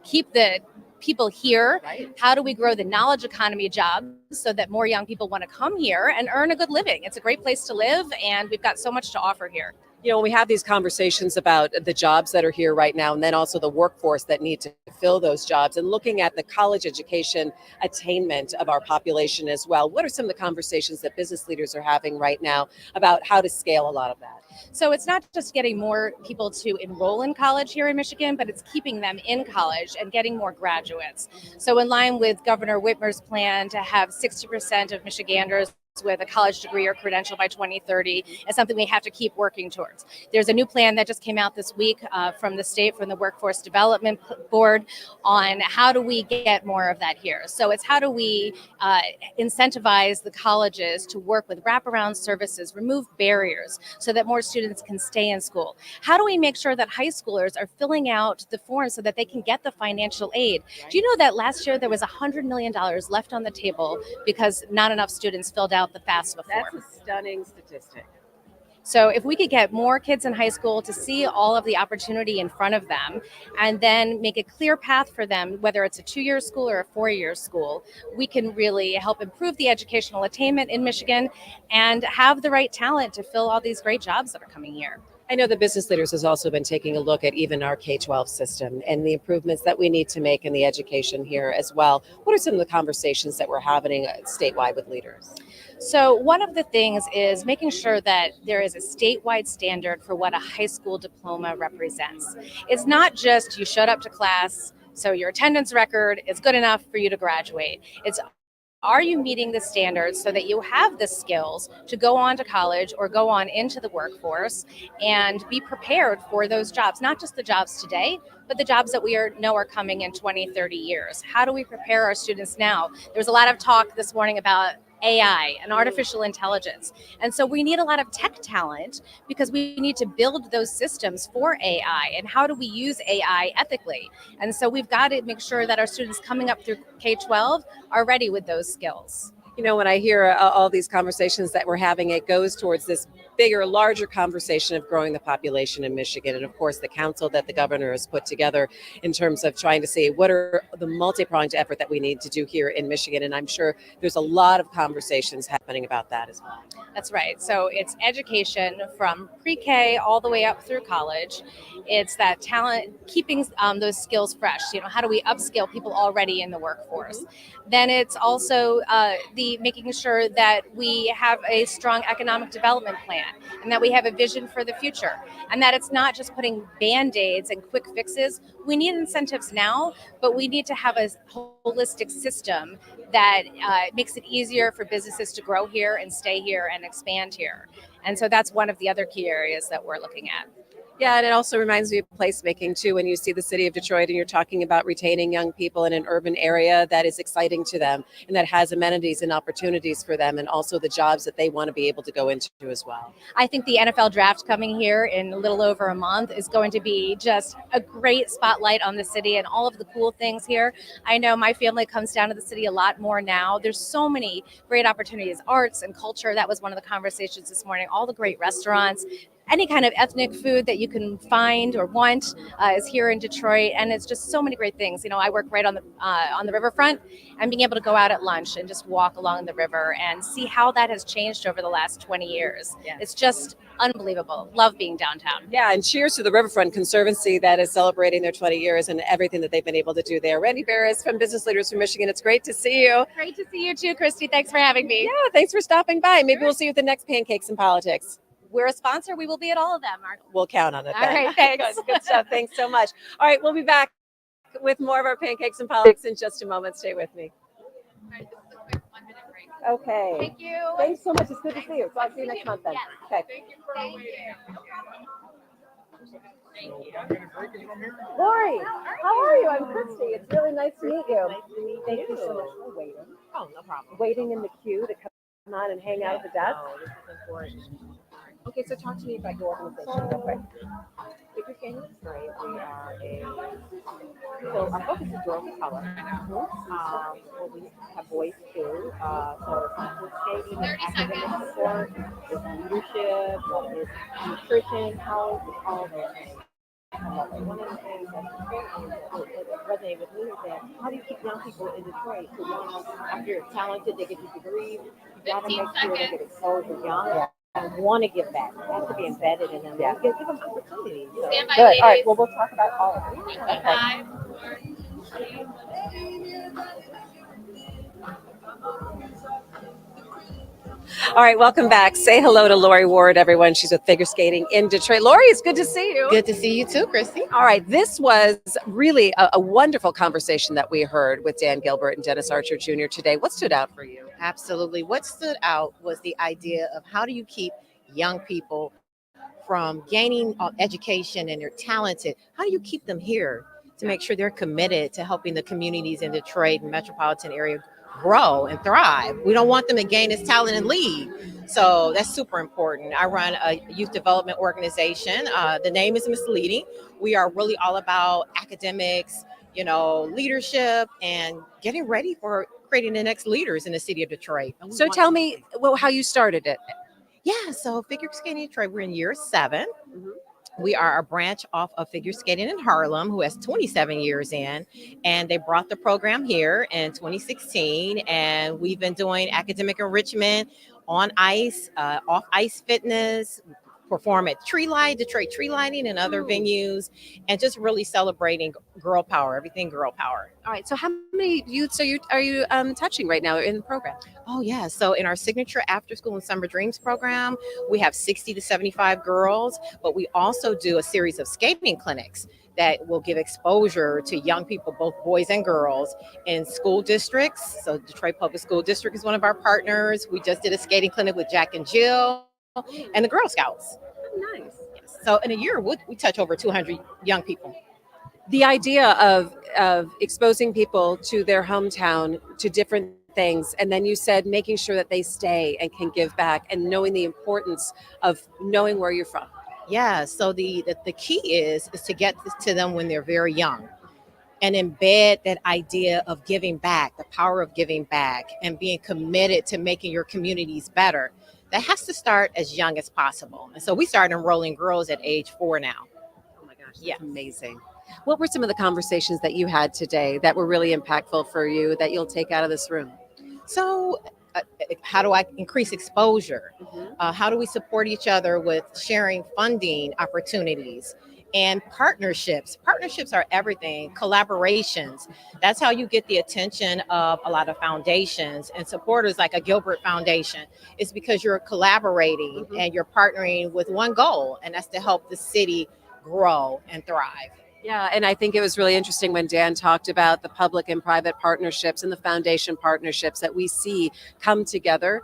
keep the people here? Right. How do we grow the knowledge economy jobs so that more young people want to come here and earn a good living? It's a great place to live, and we've got so much to offer here. You know, when we have these conversations about the jobs that are here right now, and then also the workforce that need to fill those jobs, and looking at the college education attainment of our population as well, what are some of the conversations that business leaders are having right now about how to scale a lot of that? So it's not just getting more people to enroll in college here in Michigan, but it's keeping them in college and getting more graduates. So in line with Governor Whitmer's plan to have 60% of Michiganders with a college degree or credential by 2030 is something we have to keep working towards. There's a new plan that just came out this week from the state, from the Workforce Development Board, on how do we get more of that here. So it's how do we incentivize the colleges to work with wraparound services, remove barriers so that more students can stay in school. How do we make sure that high schoolers are filling out the forms so that they can get the financial aid? Do you know that last year there was $100 million left on the table because not enough students filled out the FAFSA form? That's a stunning statistic. So if we could get more kids in high school to see all of the opportunity in front of them and then make a clear path for them, whether it's a 2-year school or a 4-year school, we can really help improve the educational attainment in Michigan and have the right talent to fill all these great jobs that are coming here. I know the business leaders has also been taking a look at even our K-12 system and the improvements that we need to make in the education here as well. What are some of the conversations that we're having statewide with leaders? So one of the things is making sure that there is a statewide standard for what a high school diploma represents. It's not just you showed up to class, so your attendance record is good enough for you to graduate. It's are you meeting the standards so that you have the skills to go on to college or go on into the workforce and be prepared for those jobs, not just the jobs today, but the jobs that we know are coming in 20, 30 years. How do we prepare our students now? There was a lot of talk this morning about AI and artificial intelligence. And so we need a lot of tech talent because we need to build those systems for AI. And how do we use AI ethically? And so we've got to make sure that our students coming up through K-12 are ready with those skills. You know, when I hear all these conversations that we're having, it goes towards this bigger, larger conversation of growing the population in Michigan. And of course, the council that the governor has put together in terms of trying to see what are the multi-pronged effort that we need to do here in Michigan. And I'm sure there's a lot of conversations happening about that as well. That's right. So it's education from pre-K all the way up through college. It's that talent, keeping those skills fresh. You know, how do we upskill people already in the workforce? Then it's also the making sure that we have a strong economic development plan and that we have a vision for the future and that it's not just putting Band-Aids and quick fixes. We need incentives now, but we need to have a holistic system that makes it easier for businesses to grow here and stay here and expand here. And so that's one of the other key areas that we're looking at. Yeah, and it also reminds me of placemaking too, when you see the city of Detroit and you're talking about retaining young people in an urban area that is exciting to them and that has amenities and opportunities for them and also the jobs that they want to be able to go into as well. I think the NFL draft coming here in a little over a month is going to be just a great spotlight on the city and all of the cool things here. I know my family comes down to the city a lot more now. There's so many great opportunities, arts and culture. That was one of the conversations this morning. All the great restaurants. Any kind of ethnic food that you can find or want is here in Detroit, and it's just so many great things. You know, I work right on the riverfront, and being able to go out at lunch and just walk along the river and see how that has changed over the last 20 years. Yeah. It's just unbelievable. Love being downtown. Yeah, and cheers to the Riverfront Conservancy that is celebrating their 20 years and everything that they've been able to do there. Randy Barris from Business Leaders from Michigan. It's great to see you. Great to see you too, Christy. Thanks for having me. Yeah, thanks for stopping by. Maybe we'll see you at the next Pancakes in Politics. We're a sponsor. We will be at all of them. We'll count on it. All then. right, thanks. Good stuff. Thanks so much. All right, we'll be back with more of our Pancakes and Politics in just a moment. Stay with me. Okay. Thank you. Thanks so much. It's good to see you. So I'll see you next month then. Okay. Thank you. Lori, how are you? I'm Christy. It's really nice to meet you. Thank you so much for waiting. Oh, no problem. Waiting in the queue to come on and hang out at the desk. No, this is important. Okay, so talk to me about your organization real quick. If you're getting this right, we are so our focus is girls of color. Well, we have boys too. So it's not just even academic support, it's leadership, it's nutrition, health, it's all those things. One of the things that resonated with me is that how do you keep young people in Detroit? So young, after you're talented, they get your degrees, you gotta make sure they get exposure young. want to give back. It has to be embedded in them. Yeah. Give them opportunities. So. Stand by, Good. All right. ladies. Well, we'll talk about all of it. Okay. 5, 4, 3. All right, welcome back. Say hello to Lori Ward, everyone. She's with Figure Skating in Detroit. Lori, it's good to see you. Good to see you too, Christy. All right, this was really a wonderful conversation that we heard with Dan Gilbert and Dennis Archer Jr. today. What stood out for you? Absolutely. What stood out was the idea of how do you keep young people from gaining education and they're talented? How do you keep them here to make sure they're committed to helping the communities in Detroit and metropolitan area grow and thrive? We don't want them to gain this talent and leave. So that's super important. I run a youth development organization. The name is misleading. We are really all about academics, leadership, and getting ready for creating the next leaders in the city of Detroit. So tell me how you started it. Yeah, so Figure Skating Detroit, we're in year 7. We are a branch off of Figure Skating in Harlem, who has 27 years in, and they brought the program here in 2016, and we've been doing academic enrichment on ice, off ice fitness, perform at Detroit Tree Lighting and other venues, and just really celebrating girl power, everything girl power. All right, so how many youths are you touching right now in the program? Oh, yeah. So in our signature after school and summer dreams program, we have 60 to 75 girls, but we also do a series of skating clinics that will give exposure to young people, both boys and girls, in school districts. So Detroit Public School District is one of our partners. We just did a skating clinic with Jack and Jill and the Girl Scouts. Nice. Yes. So in a year, we touch over 200 young people. The idea of exposing people to their hometown, to different things, and then you said making sure that they stay and can give back, and knowing the importance of knowing where you're from. Yeah, so the key is to get to them when they're very young and embed that idea of giving back, the power of giving back, and being committed to making your communities better. That has to start as young as possible. And so we started enrolling girls at age 4 now. Oh my gosh, that's amazing. What were some of the conversations that you had today that were really impactful for you that you'll take out of this room? So how do I increase exposure? How do we support each other with sharing funding opportunities and partnerships? Partnerships are everything. Collaborations. That's how you get the attention of a lot of foundations and supporters like a Gilbert Foundation. It's because you're collaborating and you're partnering with one goal, and that's to help the city grow and thrive. Yeah, and I think it was really interesting when Dan talked about the public and private partnerships and the foundation partnerships that we see come together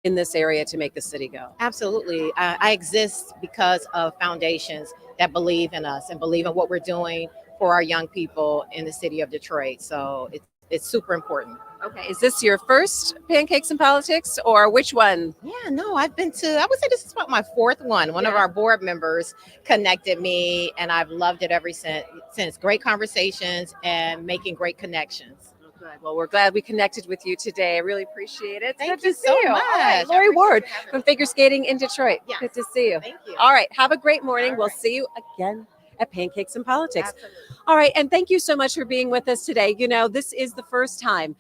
in this area to make the city go. Absolutely. I exist because of foundations that believe in us and believe in what we're doing for our young people in the city of Detroit. So it's super important. Okay, is this your first Pancakes in Politics, or which one? Yeah, no, I would say this is about my 4th one. One of our board members connected me, and I've loved it ever since. Great conversations and making great connections. Good. Well, we're glad we connected with you today. I really appreciate it. Thank Good you to see so you. much. All right, Lori Ward from Figure Skating in Detroit. Yes. Good to see you. Thank you. All right, have a great morning. We'll see you again at Pancakes in Politics. All right, and thank you so much for being with us today. This is the first time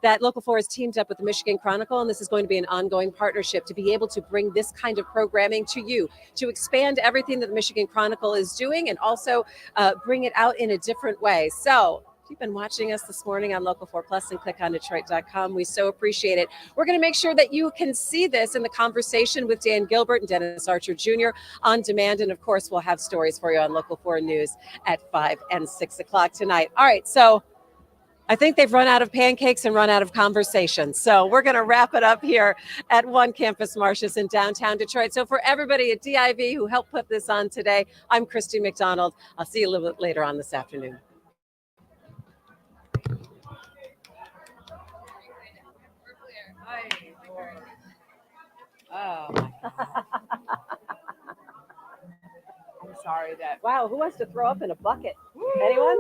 that Local 4 has teamed up with the Michigan Chronicle, and this is going to be an ongoing partnership to be able to bring this kind of programming to you, to expand everything that the Michigan Chronicle is doing, and also bring it out in a different way. So if you've been watching us this morning on Local 4 Plus and clickondetroit.com, we so appreciate it. We're going to make sure that you can see this in the conversation with Dan Gilbert and Dennis Archer Jr. on demand, and of course, we'll have stories for you on Local 4 News at 5 and 6 o'clock tonight. All right, so I think they've run out of pancakes and run out of conversation. So we're going to wrap it up here at One Campus Martius in downtown Detroit. So for everybody at DIV who helped put this on today, I'm Christy McDonald. I'll see you a little bit later on this afternoon. Oh, I'm sorry that, wow, who wants to throw up in a bucket? Anyone?